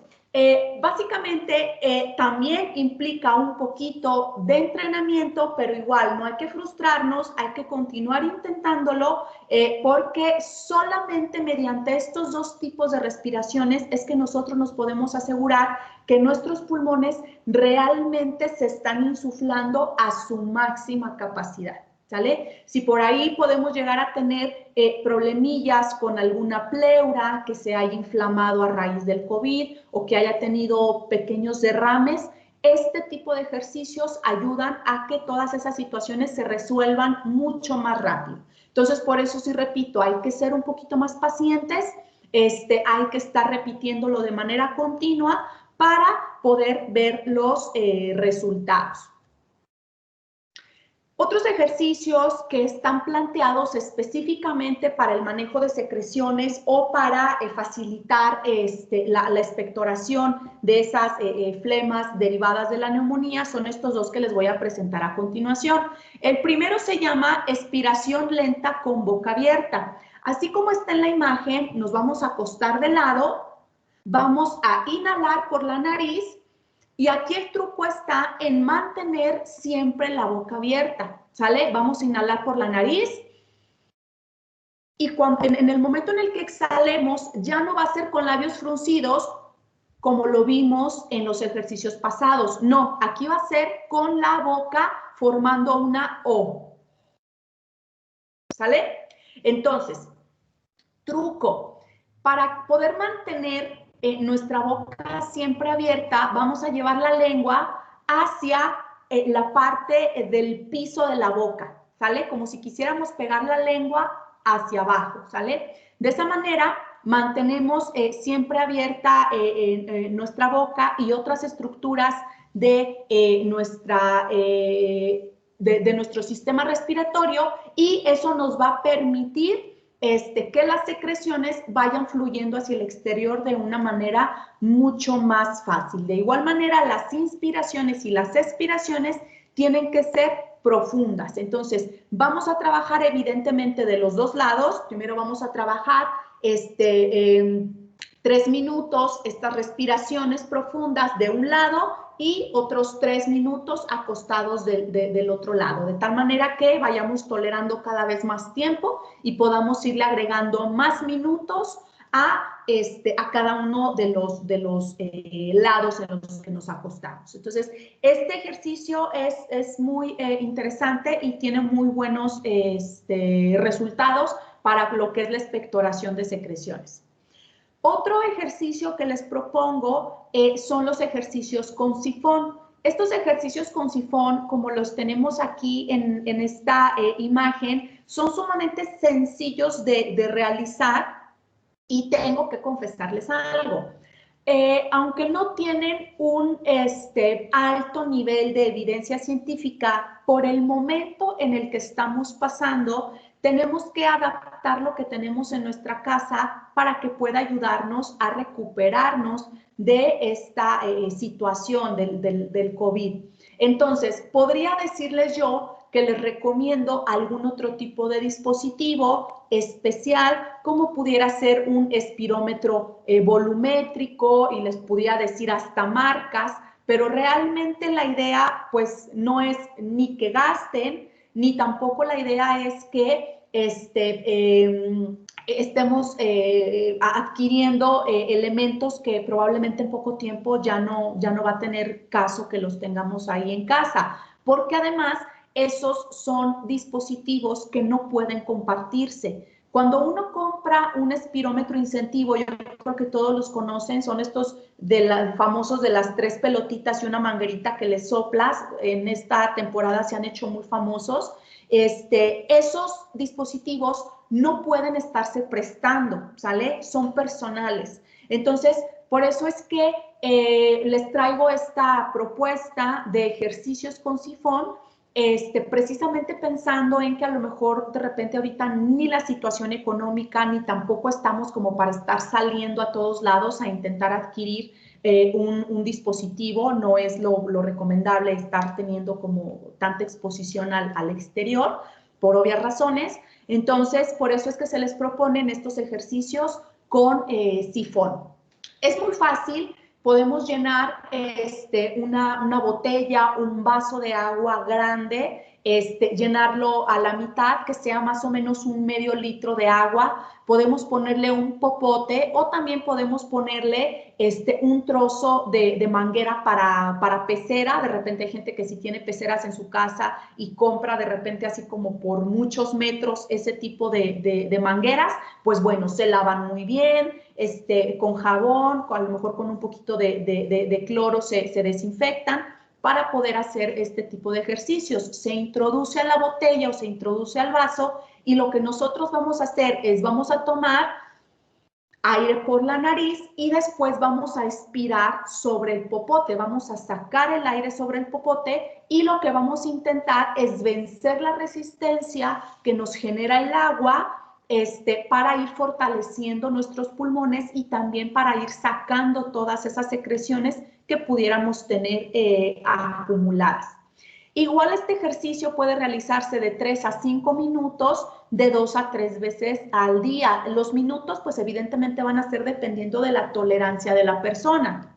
básicamente también implica un poquito de entrenamiento, pero igual no hay que frustrarnos, hay que continuar intentándolo porque solamente mediante estos 2 tipos de respiraciones es que nosotros nos podemos asegurar que nuestros pulmones realmente se están insuflando a su máxima capacidad, ¿sale? Si por ahí podemos llegar a tener problemillas con alguna pleura que se haya inflamado a raíz del COVID o que haya tenido pequeños derrames, este tipo de ejercicios ayudan a que todas esas situaciones se resuelvan mucho más rápido. Entonces, por eso sí repito, hay que ser un poquito más pacientes, hay que estar repitiéndolo de manera continua para poder ver los resultados. Otros ejercicios que están planteados específicamente para el manejo de secreciones o para facilitar la expectoración de esas flemas derivadas de la neumonía son estos dos que les voy a presentar a continuación. El primero se llama expiración lenta con boca abierta. Así como está en la imagen, nos vamos a acostar de lado, vamos a inhalar por la nariz. Y aquí el truco está en mantener siempre la boca abierta, ¿sale? Vamos a inhalar por la nariz y en el momento en el que exhalemos ya no va a ser con labios fruncidos como lo vimos en los ejercicios pasados. No, aquí va a ser con la boca formando una O, ¿sale? Entonces, truco, para poder mantener nuestra boca siempre abierta, vamos a llevar la lengua hacia la parte del piso de la boca, ¿sale? Como si quisiéramos pegar la lengua hacia abajo, ¿sale? De esa manera mantenemos siempre abierta nuestra boca y otras estructuras de, de nuestro sistema respiratorio, y eso nos va a permitir que las secreciones vayan fluyendo hacia el exterior de una manera mucho más fácil. De igual manera, las inspiraciones y las expiraciones tienen que ser profundas. Entonces, vamos a trabajar evidentemente de los dos lados. Primero vamos a trabajar 3 minutos estas respiraciones profundas de un lado y otros 3 minutos acostados del otro lado, de tal manera que vayamos tolerando cada vez más tiempo y podamos irle agregando más minutos a cada uno de los lados en los que nos acostamos. Entonces, este ejercicio es muy interesante y tiene muy buenos resultados para lo que es la expectoración de secreciones. Otro ejercicio que les propongo son los ejercicios con sifón. Estos ejercicios con sifón, como los tenemos aquí en esta imagen, son sumamente sencillos de realizar, y tengo que confesarles algo. Aunque no tienen un alto nivel de evidencia científica, por el momento en el que estamos pasando, tenemos que adaptar lo que tenemos en nuestra casa para que pueda ayudarnos a recuperarnos de esta situación del COVID. Entonces, podría decirles yo que les recomiendo algún otro tipo de dispositivo especial, como pudiera ser un espirómetro volumétrico, y les pudiera decir hasta marcas, pero realmente la idea pues no es ni que gasten, ni tampoco la idea es que estemos adquiriendo elementos que probablemente en poco tiempo ya no va a tener caso que los tengamos ahí en casa, porque además esos son dispositivos que no pueden compartirse. Cuando uno compra un espirómetro incentivo, yo creo que todos los conocen, son estos famosos de las 3 pelotitas y una manguerita que les soplas. En esta temporada se han hecho muy famosos. Esos dispositivos no pueden estarse prestando, ¿sale? Son personales. Entonces, por eso es que les traigo esta propuesta de ejercicios con sifón, precisamente pensando en que a lo mejor de repente ahorita ni la situación económica ni tampoco estamos como para estar saliendo a todos lados a intentar adquirir un dispositivo. No es lo recomendable estar teniendo como tanta exposición al exterior, por obvias razones. Entonces, por eso es que se les proponen estos ejercicios con sifón. Es muy fácil. Podemos llenar una botella, un vaso de agua grande, llenarlo a la mitad, que sea más o menos un medio litro de agua. Podemos ponerle un popote o también podemos ponerle un trozo de manguera para pecera. De repente hay gente que si tiene peceras en su casa y compra de repente así como por muchos metros ese tipo de mangueras, pues bueno, se lavan muy bien, con jabón, a lo mejor con un poquito de cloro se desinfectan para poder hacer este tipo de ejercicios. Se introduce a la botella o se introduce al vaso y lo que nosotros vamos a hacer es vamos a tomar aire por la nariz y después vamos a expirar sobre el popote, vamos a sacar el aire sobre el popote y lo que vamos a intentar es vencer la resistencia que nos genera el agua para ir fortaleciendo nuestros pulmones y también para ir sacando todas esas secreciones que pudiéramos tener acumuladas. Igual este ejercicio puede realizarse de 3 a 5 minutos, de 2 a 3 veces al día. Los minutos, pues evidentemente van a ser dependiendo de la tolerancia de la persona.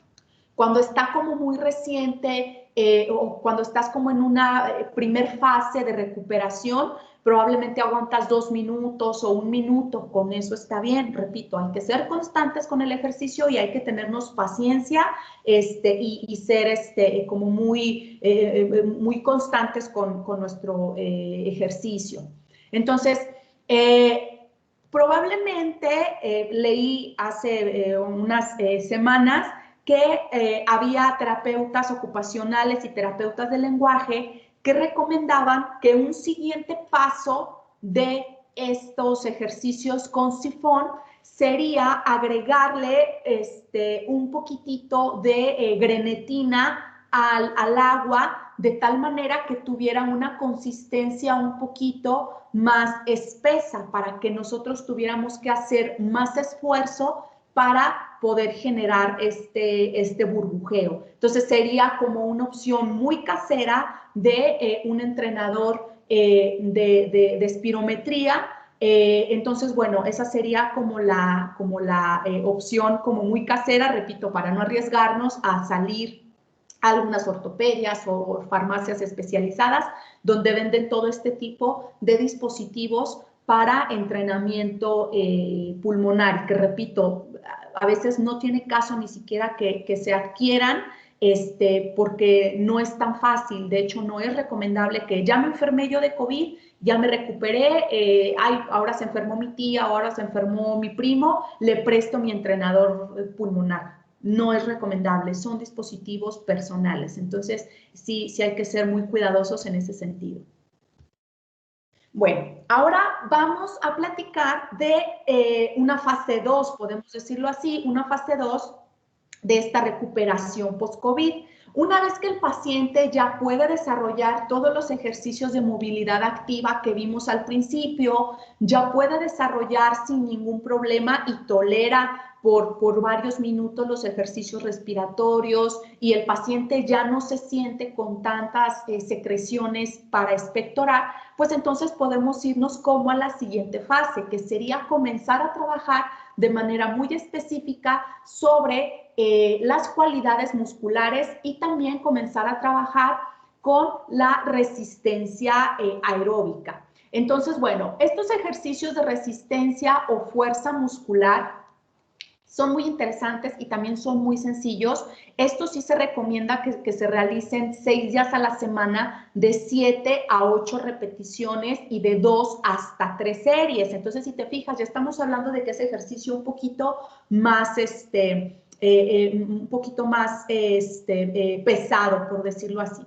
Cuando está como muy reciente o cuando estás como en una primer fase de recuperación, probablemente aguantas 2 minutos o 1 minuto, con eso está bien. Repito, hay que ser constantes con el ejercicio y hay que tenernos paciencia y ser como muy constantes con nuestro ejercicio. Entonces, probablemente leí hace unas semanas que había terapeutas ocupacionales y terapeutas del lenguaje que recomendaban que un siguiente paso de estos ejercicios con sifón sería agregarle un poquitito de grenetina al agua de tal manera que tuviera una consistencia un poquito más espesa para que nosotros tuviéramos que hacer más esfuerzo para poder generar este burbujeo. Entonces sería como una opción muy casera de un entrenador de espirometría. Entonces, bueno, esa sería como la opción como muy casera, repito, para no arriesgarnos a salir a algunas ortopedias o farmacias especializadas donde venden todo este tipo de dispositivos para entrenamiento pulmonar, que repito, a veces no tiene caso ni siquiera que se adquieran porque no es tan fácil. De hecho, no es recomendable que ya me enfermé yo de COVID, ya me recuperé, ahora se enfermó mi tía, ahora se enfermó mi primo, le presto mi entrenador pulmonar. No es recomendable, son dispositivos personales. Entonces, sí hay que ser muy cuidadosos en ese sentido. Bueno, ahora vamos a platicar de una fase 2, podemos decirlo así, una fase 2 de esta recuperación post-COVID. Una vez que el paciente ya puede desarrollar todos los ejercicios de movilidad activa que vimos al principio, ya puede desarrollar sin ningún problema y tolera por varios minutos los ejercicios respiratorios y el paciente ya no se siente con tantas secreciones para expectorar, pues entonces podemos irnos como a la siguiente fase, que sería comenzar a trabajar de manera muy específica sobre las cualidades musculares y también comenzar a trabajar con la resistencia aeróbica. Entonces, bueno, estos ejercicios de resistencia o fuerza muscular son muy interesantes y también son muy sencillos. Esto sí se recomienda que se realicen 6 días a la semana de 7 a 8 repeticiones y de 2 hasta 3 series. Entonces, si te fijas, ya estamos hablando de que ese ejercicio un poquito más, pesado, por decirlo así.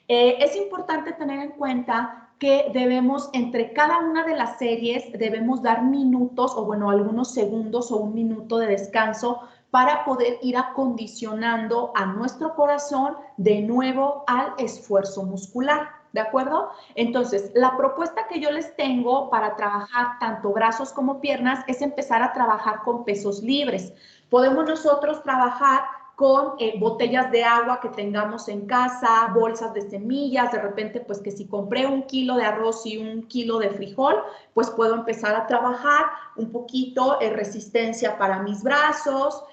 Es importante tener en cuenta que debemos, entre cada una de las series, debemos dar minutos o bueno, algunos segundos o 1 minuto de descanso para poder ir acondicionando a nuestro corazón de nuevo al esfuerzo muscular, ¿de acuerdo? Entonces, la propuesta que yo les tengo para trabajar tanto brazos como piernas es empezar a trabajar con pesos libres. Podemos nosotros trabajar con botellas de agua que tengamos en casa, bolsas de semillas, de repente pues que si compré 1 kilo de arroz y 1 kilo de frijol, pues puedo empezar a trabajar un poquito resistencia para mis brazos,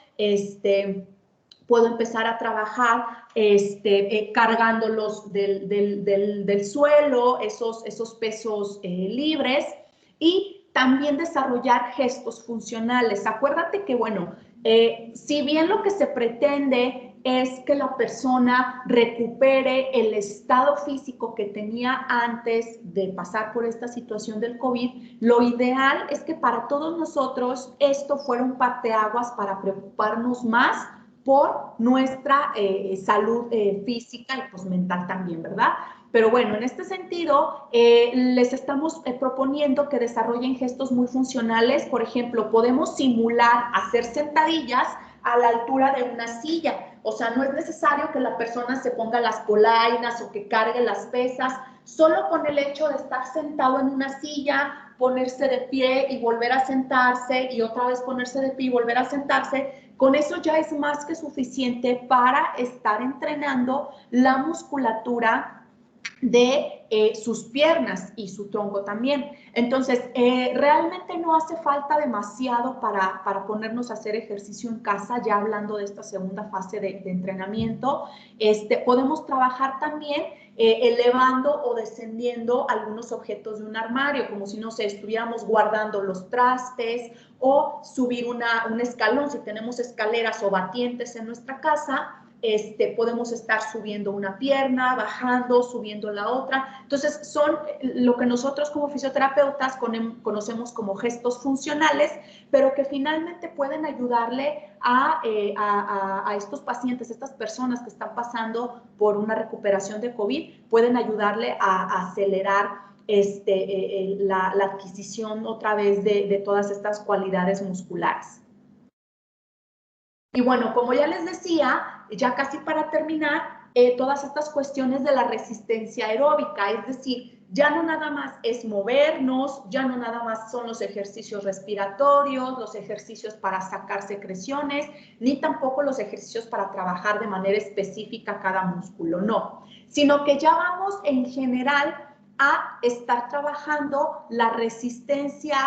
Puedo empezar a trabajar cargándolos del suelo, esos pesos libres, y también desarrollar gestos funcionales. Acuérdate que, bueno, si bien lo que se pretende es que la persona recupere el estado físico que tenía antes de pasar por esta situación del COVID, lo ideal es que para todos nosotros esto fuera un parteaguas para preocuparnos más por nuestra salud física y pues mental también, ¿verdad? Pero bueno, en este sentido, les estamos proponiendo que desarrollen gestos muy funcionales. Por ejemplo, podemos simular hacer sentadillas a la altura de una silla. O sea, no es necesario que la persona se ponga las polainas o que cargue las pesas. Solo con el hecho de estar sentado en una silla, ponerse de pie y volver a sentarse, y otra vez ponerse de pie y volver a sentarse, con eso ya es más que suficiente para estar entrenando la musculatura de sus piernas y su tronco también. Entonces, realmente no hace falta demasiado para ponernos a hacer ejercicio en casa, ya hablando de esta segunda fase de entrenamiento. Podemos trabajar también elevando o descendiendo algunos objetos de un armario, como si, no sé, estuviéramos guardando los trastes, o subir un escalón. Si tenemos escaleras o batientes en nuestra casa, podemos estar subiendo una pierna, bajando, subiendo la otra. Entonces, son lo que nosotros como fisioterapeutas conocemos como gestos funcionales, pero que finalmente pueden ayudarle a estos pacientes, estas personas que están pasando por una recuperación de COVID, pueden ayudarle a acelerar la adquisición otra vez de todas estas cualidades musculares. Y bueno, como ya les decía, ya casi para terminar, todas estas cuestiones de la resistencia aeróbica, es decir, ya no nada más es movernos, ya no nada más son los ejercicios respiratorios, los ejercicios para sacar secreciones, ni tampoco los ejercicios para trabajar de manera específica cada músculo, no, sino que ya vamos en general a estar trabajando la resistencia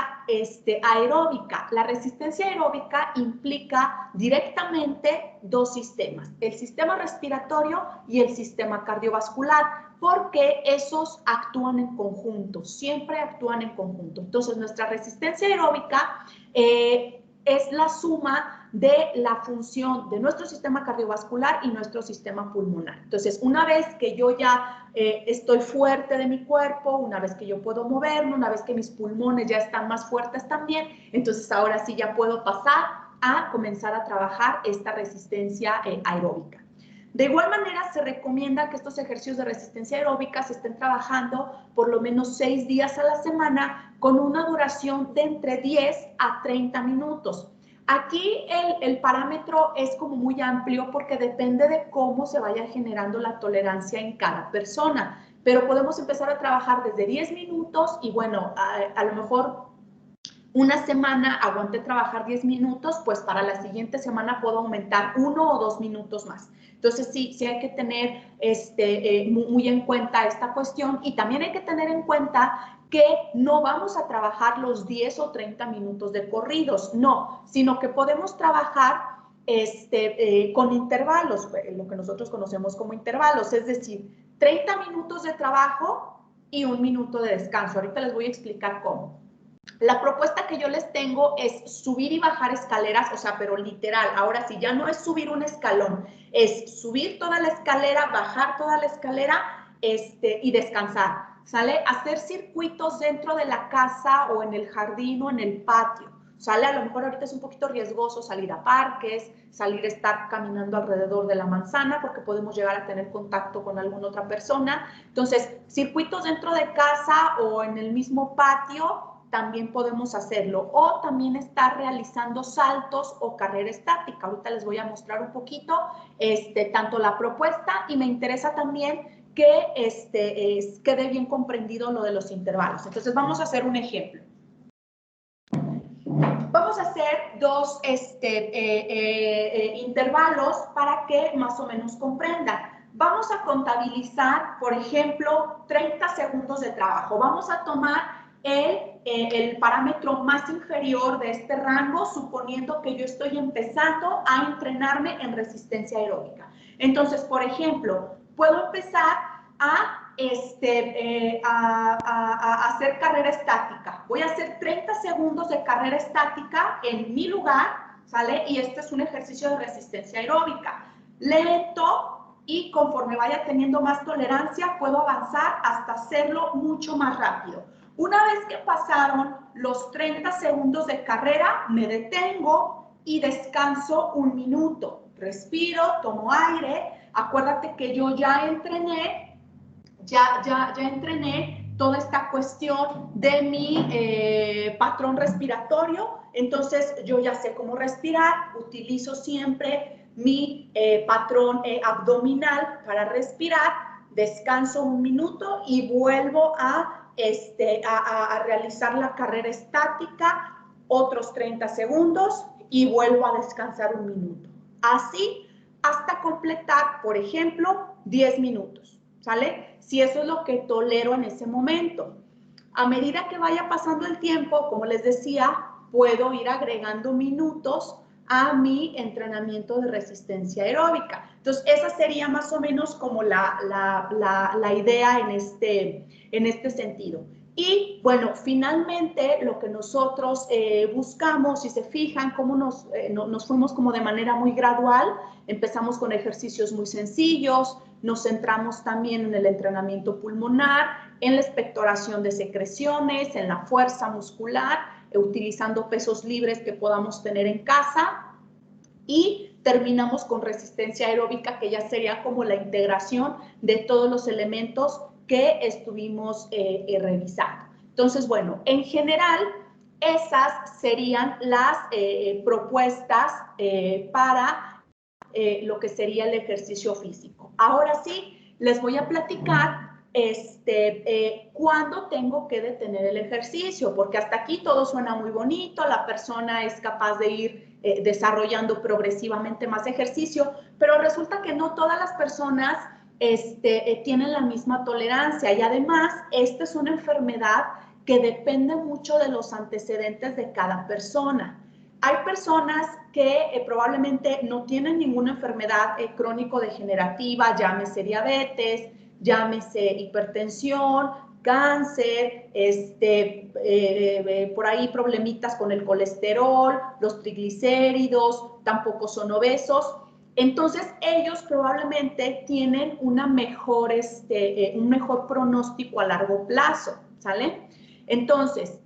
aeróbica. La resistencia aeróbica implica directamente dos sistemas, el sistema respiratorio y el sistema cardiovascular, porque esos actúan en conjunto, siempre actúan en conjunto. Entonces, nuestra resistencia aeróbica es la suma de la función de nuestro sistema cardiovascular y nuestro sistema pulmonar. Entonces, una vez que yo ya estoy fuerte de mi cuerpo, una vez que yo puedo moverme, una vez que mis pulmones ya están más fuertes también, entonces ahora sí ya puedo pasar a comenzar a trabajar esta resistencia aeróbica. De igual manera, se recomienda que estos ejercicios de resistencia aeróbica se estén trabajando por lo menos 6 días a la semana con una duración de entre 10 a 30 minutos. Aquí el parámetro es como muy amplio porque depende de cómo se vaya generando la tolerancia en cada persona, pero podemos empezar a trabajar desde 10 minutos y bueno, a lo mejor una semana aguanté trabajar 10 minutos, pues para la siguiente semana puedo aumentar 1 o 2 minutos más. Entonces, sí hay que tener muy en cuenta esta cuestión, y también hay que tener en cuenta que no vamos a trabajar los 10 o 30 minutos de corridos, no, sino que podemos trabajar con intervalos, lo que nosotros conocemos como intervalos, es decir, 30 minutos de trabajo y 1 minuto de descanso. Ahorita les voy a explicar cómo. La propuesta que yo les tengo es subir y bajar escaleras, o sea, pero literal. Ahora sí, ya no es subir un escalón, es subir toda la escalera, bajar toda la escalera y descansar, ¿sale? Hacer circuitos dentro de la casa o en el jardín o en el patio, ¿sale? A lo mejor ahorita es un poquito riesgoso salir a parques, salir a estar caminando alrededor de la manzana porque podemos llegar a tener contacto con alguna otra persona. Entonces, circuitos dentro de casa o en el mismo patio, también podemos hacerlo, o también estar realizando saltos o carrera estática. Ahorita les voy a mostrar un poquito tanto la propuesta, y me interesa también que quede bien comprendido lo de los intervalos. Entonces vamos a hacer un ejemplo. Vamos a hacer 2 intervalos para que más o menos comprendan. Vamos a contabilizar, por ejemplo, 30 segundos de trabajo. Vamos a tomar el parámetro más inferior de este rango, suponiendo que yo estoy empezando a entrenarme en resistencia aeróbica. Entonces, por ejemplo, puedo empezar a hacer carrera estática. Voy a hacer 30 segundos de carrera estática en mi lugar, ¿sale? Y este es un ejercicio de resistencia aeróbica. Lento, y conforme vaya teniendo más tolerancia, puedo avanzar hasta hacerlo mucho más rápido. Una vez que pasaron los 30 segundos de carrera, me detengo y descanso 1 minuto. Respiro, tomo aire. Acuérdate que yo ya entrené toda esta cuestión de mi patrón respiratorio, entonces yo ya sé cómo respirar, utilizo siempre mi patrón abdominal para respirar, descanso 1 minuto y vuelvo a realizar la carrera estática, otros 30 segundos y vuelvo a descansar 1 minuto. Así hasta completar, por ejemplo, 10 minutos. ¿Sale? Si eso es lo que tolero en ese momento. A medida que vaya pasando el tiempo, como les decía, puedo ir agregando minutos a mi entrenamiento de resistencia aeróbica. Entonces, esa sería más o menos como la idea en este sentido. Y bueno, finalmente lo que nosotros buscamos, si se fijan, cómo nos fuimos como de manera muy gradual, empezamos con ejercicios muy sencillos, nos centramos también en el entrenamiento pulmonar, en la expectoración de secreciones, en la fuerza muscular, utilizando pesos libres que podamos tener en casa y terminamos con resistencia aeróbica, que ya sería como la integración de todos los elementos que estuvimos revisando. Entonces, bueno, en general, esas serían las propuestas para lo que sería el ejercicio físico. Ahora sí, les voy a platicar cuándo tengo que detener el ejercicio, porque hasta aquí todo suena muy bonito, la persona es capaz de ir desarrollando progresivamente más ejercicio, pero resulta que no todas las personas tienen la misma tolerancia y además esta es una enfermedad que depende mucho de los antecedentes de cada persona. Hay personas que probablemente no tienen ninguna enfermedad crónico-degenerativa, llámese diabetes, llámese hipertensión, cáncer, por ahí problemitas con el colesterol, los triglicéridos, tampoco son obesos. Entonces, ellos probablemente tienen un mejor pronóstico a largo plazo, ¿sale? Entonces,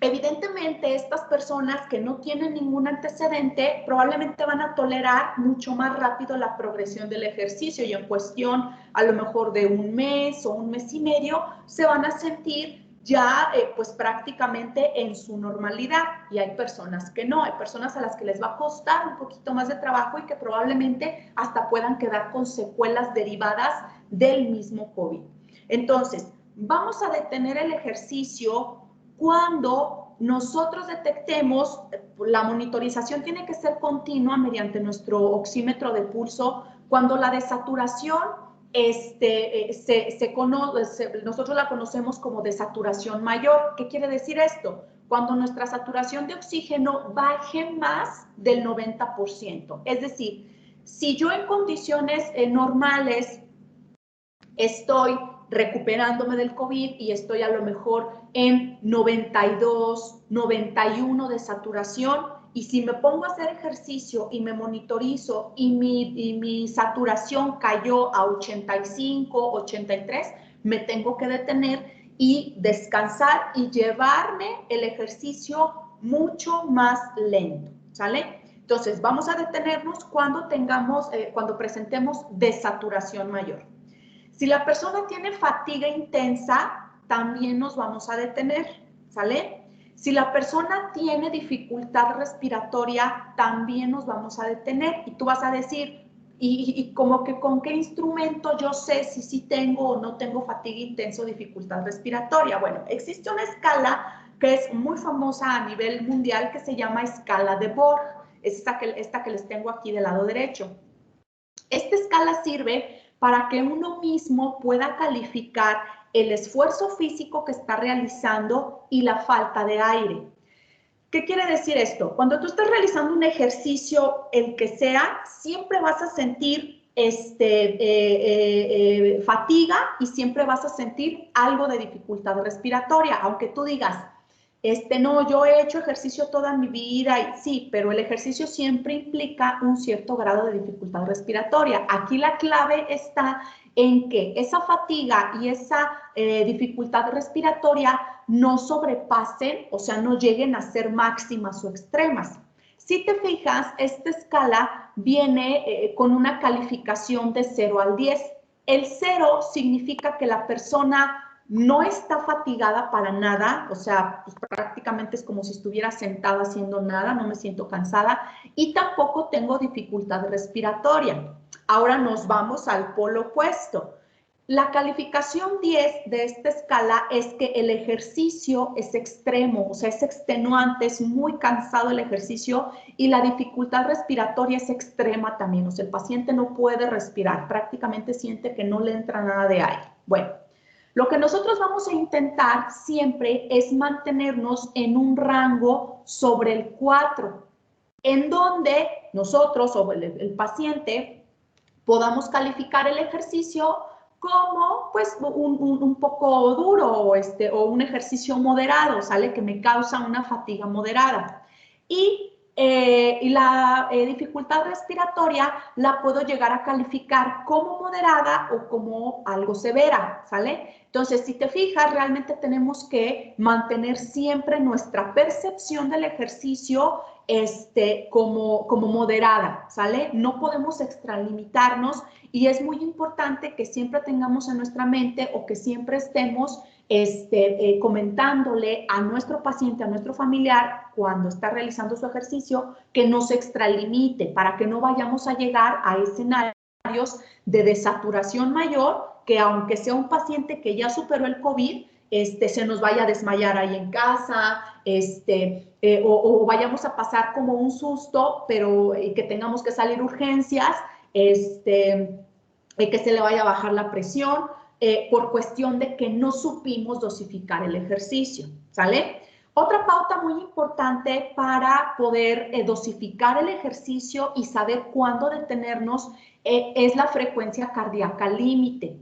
evidentemente, estas personas que no tienen ningún antecedente probablemente van a tolerar mucho más rápido la progresión del ejercicio y en cuestión a lo mejor de 1 mes o 1 mes y medio se van a sentir ya pues prácticamente en su normalidad y hay personas que no, hay personas a las que les va a costar un poquito más de trabajo y que probablemente hasta puedan quedar con secuelas derivadas del mismo COVID. Entonces, vamos a detener el ejercicio cuando nosotros detectemos, la monitorización tiene que ser continua mediante nuestro oxímetro de pulso, cuando la desaturación nosotros la conocemos como desaturación mayor. ¿Qué quiere decir esto? Cuando nuestra saturación de oxígeno baje más del 90%. Es decir, si yo en condiciones normales estoy recuperándome del COVID y estoy a lo mejor en 92, 91 de saturación, y si me pongo a hacer ejercicio y me monitorizo y mi saturación cayó a 85, 83, me tengo que detener y descansar y llevarme el ejercicio mucho más lento, ¿sale? Entonces, vamos a detenernos cuando cuando presentemos desaturación mayor. Si la persona tiene fatiga intensa, también nos vamos a detener, ¿sale? Si la persona tiene dificultad respiratoria, también nos vamos a detener. Y tú vas a decir, y como que con qué instrumento yo sé si sí tengo o no tengo fatiga intensa o dificultad respiratoria. Bueno, existe una escala que es muy famosa a nivel mundial que se llama escala de Borg. Es esta que les tengo aquí del lado derecho. Esta escala sirve para que uno mismo pueda calificar el esfuerzo físico que está realizando y la falta de aire. ¿Qué quiere decir esto? Cuando tú estás realizando un ejercicio, el que sea, siempre vas a sentir fatiga y siempre vas a sentir algo de dificultad respiratoria, aunque tú digas, no, yo he hecho ejercicio toda mi vida y sí, pero el ejercicio siempre implica un cierto grado de dificultad respiratoria. Aquí la clave está en que esa fatiga y esa dificultad respiratoria no sobrepasen, o sea, no lleguen a ser máximas o extremas. Si te fijas, esta escala viene con una calificación de 0 al 10. El 0 significa que la persona no está fatigada para nada, o sea, pues prácticamente es como si estuviera sentada haciendo nada, no me siento cansada, y tampoco tengo dificultad respiratoria. Ahora nos vamos al polo opuesto. La calificación 10 de esta escala es que el ejercicio es extremo, o sea, es extenuante, es muy cansado el ejercicio y la dificultad respiratoria es extrema también, o sea, el paciente no puede respirar, prácticamente siente que no le entra nada de aire. Bueno, lo que nosotros vamos a intentar siempre es mantenernos en un rango sobre el 4, en donde nosotros o el paciente podamos calificar el ejercicio como pues un poco duro o un ejercicio moderado, ¿sale? Que me causa una fatiga moderada. Y la dificultad respiratoria la puedo llegar a calificar como moderada o como algo severa, ¿sale? Entonces, si te fijas, realmente tenemos que mantener siempre nuestra percepción del ejercicio como moderada, ¿sale? No podemos extralimitarnos y es muy importante que siempre tengamos en nuestra mente o que siempre estemos comentándole a nuestro paciente, a nuestro familiar, cuando está realizando su ejercicio, que no se extralimite para que no vayamos a llegar a escenarios de desaturación mayor, que aunque sea un paciente que ya superó el COVID, se nos vaya a desmayar ahí en casa, o vayamos a pasar como un susto, pero que tengamos que salir urgencias, que se le vaya a bajar la presión, por cuestión de que no supimos dosificar el ejercicio, ¿sale? Otra pauta muy importante para poder dosificar el ejercicio y saber cuándo detenernos es la frecuencia cardíaca límite.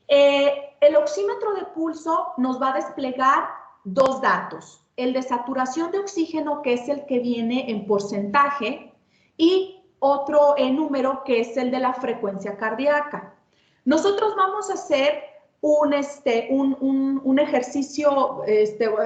El oxímetro de pulso nos va a desplegar dos datos, el de saturación de oxígeno, que es el que viene en porcentaje, y otro número que es el de la frecuencia cardíaca. Nosotros vamos a hacer un ejercicio,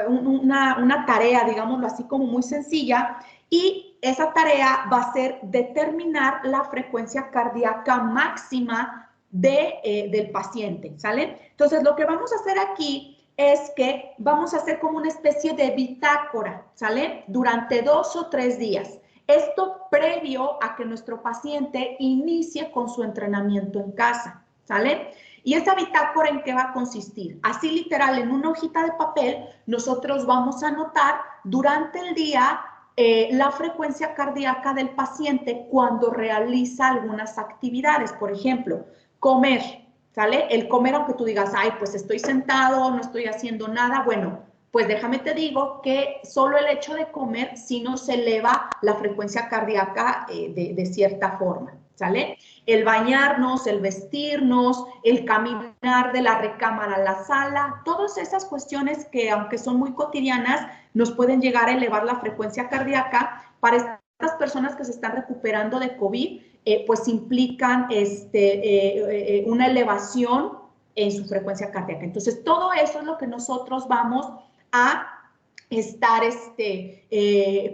una tarea, digámoslo así, como muy sencilla, y esa tarea va a ser determinar la frecuencia cardíaca máxima del paciente, ¿sale? Entonces, lo que vamos a hacer aquí es que vamos a hacer como una especie de bitácora, ¿sale? Durante 2 o 3 días. Esto previo a que nuestro paciente inicie con su entrenamiento en casa, ¿sale? ¿Y esta bitácora en qué va a consistir? Así literal, en una hojita de papel, nosotros vamos a anotar durante el día la frecuencia cardíaca del paciente cuando realiza algunas actividades. Por ejemplo, comer, ¿sale? El comer, aunque tú digas, ay, pues estoy sentado, no estoy haciendo nada, bueno, pues déjame te digo que solo el hecho de comer sí nos eleva la frecuencia cardíaca de cierta forma, ¿sale? El bañarnos, el vestirnos, el caminar de la recámara a la sala, todas esas cuestiones que aunque son muy cotidianas, nos pueden llegar a elevar la frecuencia cardíaca. Para estas personas que se están recuperando de COVID, pues implican una elevación en su frecuencia cardíaca. Entonces, todo eso es lo que nosotros vamos a estar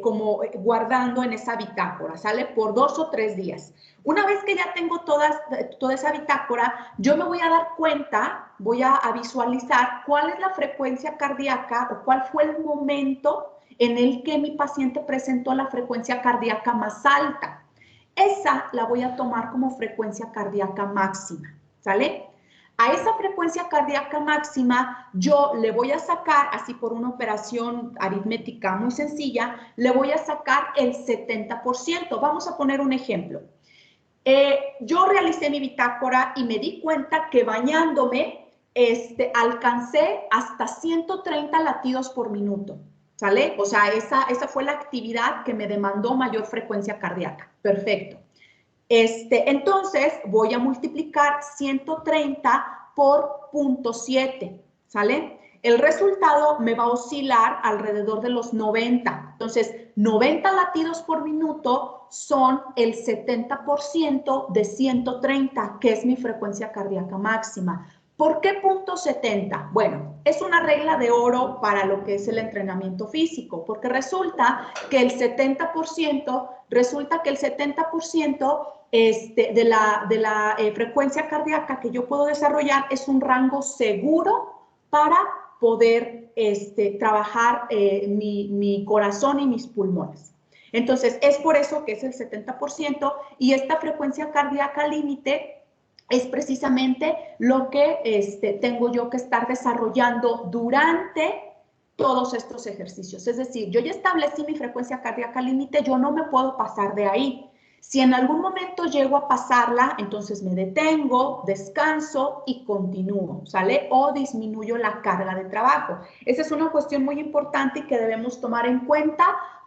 como guardando en esa bitácora, ¿sale? Por 2 o 3 días. Una vez que ya tengo toda esa bitácora, yo me voy a dar cuenta, voy a visualizar cuál es la frecuencia cardíaca o cuál fue el momento en el que mi paciente presentó la frecuencia cardíaca más alta. Esa la voy a tomar como frecuencia cardíaca máxima, ¿sale? A esa frecuencia cardíaca máxima yo le voy a sacar, así por una operación aritmética muy sencilla, le voy a sacar el 70%. Vamos a poner un ejemplo. Yo realicé mi bitácora y me di cuenta que bañándome alcancé hasta 130 latidos por minuto, ¿sale? O sea, esa fue la actividad que me demandó mayor frecuencia cardíaca. Perfecto. Entonces, voy a multiplicar 130 por 0.7, ¿sale? El resultado me va a oscilar alrededor de los 90. Entonces, 90 latidos por minuto son el 70% de 130, que es mi frecuencia cardíaca máxima. ¿Por qué 0.70? Bueno, es una regla de oro para lo que es el entrenamiento físico, porque resulta que el 70% de la frecuencia cardíaca que yo puedo desarrollar es un rango seguro para poder trabajar mi corazón y mis pulmones. Entonces, es por eso que es el 70% y esta frecuencia cardíaca límite es precisamente lo que tengo yo que estar desarrollando durante todos estos ejercicios. Es decir, yo ya establecí mi frecuencia cardíaca límite, yo no me puedo pasar de ahí. Si en algún momento llego a pasarla, entonces me detengo, descanso y continúo, ¿sale? O disminuyo la carga de trabajo. Esa es una cuestión muy importante y que debemos tomar en cuenta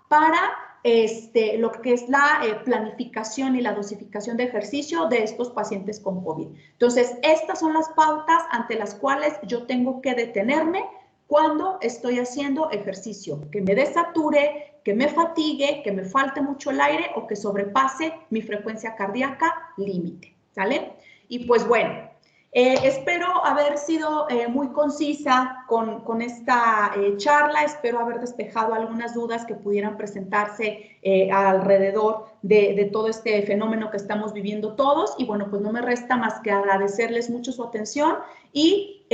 para lo que es la planificación y la dosificación de ejercicio de estos pacientes con COVID. Entonces, estas son las pautas ante las cuales yo tengo que detenerme cuando estoy haciendo ejercicio, que me desature, que me fatigue, que me falte mucho el aire o que sobrepase mi frecuencia cardíaca límite, ¿sale? Y pues bueno, espero haber sido muy concisa con esta charla, espero haber despejado algunas dudas que pudieran presentarse alrededor de todo este fenómeno que estamos viviendo todos y bueno, pues no me resta más que agradecerles mucho su atención y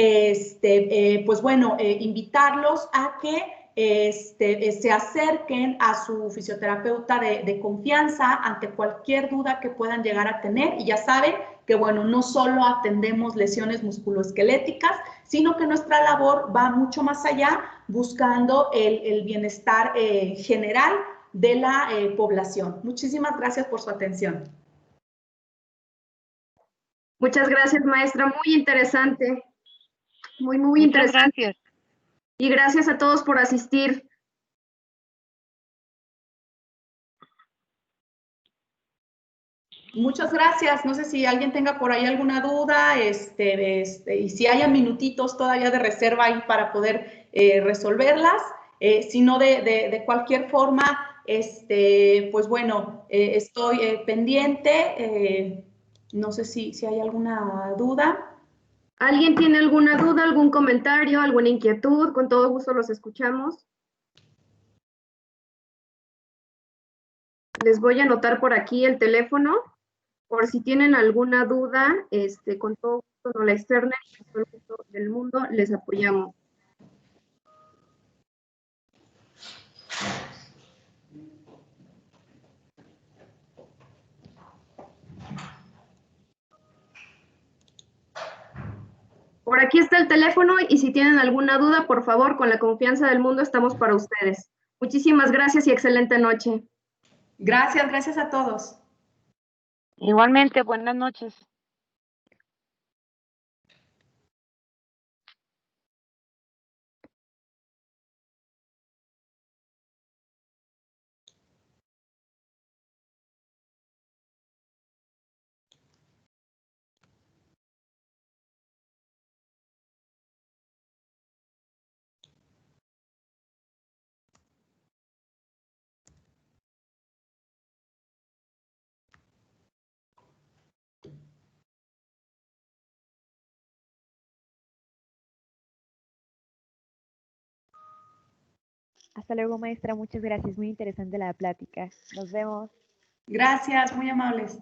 pues bueno, invitarlos a que se acerquen a su fisioterapeuta de confianza ante cualquier duda que puedan llegar a tener y ya saben que bueno, no solo atendemos lesiones musculoesqueléticas, sino que nuestra labor va mucho más allá buscando el bienestar general de la población. Muchísimas gracias por su atención. Muchas gracias, maestra. Muy interesante. Muy Muchas interesante. Gracias. Y gracias a todos por asistir. Muchas gracias. No sé si alguien tenga por ahí alguna duda y si haya minutitos todavía de reserva ahí para poder resolverlas. Si no, de cualquier forma, pues bueno, estoy pendiente. No sé si hay alguna duda. ¿Alguien tiene alguna duda, algún comentario, alguna inquietud? Con todo gusto los escuchamos. Les voy a anotar por aquí el teléfono, por si tienen alguna duda, con todo gusto nos la externen y con todo el gusto del mundo les apoyamos. Por aquí está el teléfono y si tienen alguna duda, por favor, con la confianza del mundo estamos para ustedes. Muchísimas gracias y excelente noche. Gracias, gracias a todos. Igualmente, buenas noches. Hasta luego, maestra. Muchas gracias. Muy interesante la plática. Nos vemos. Gracias, muy amables.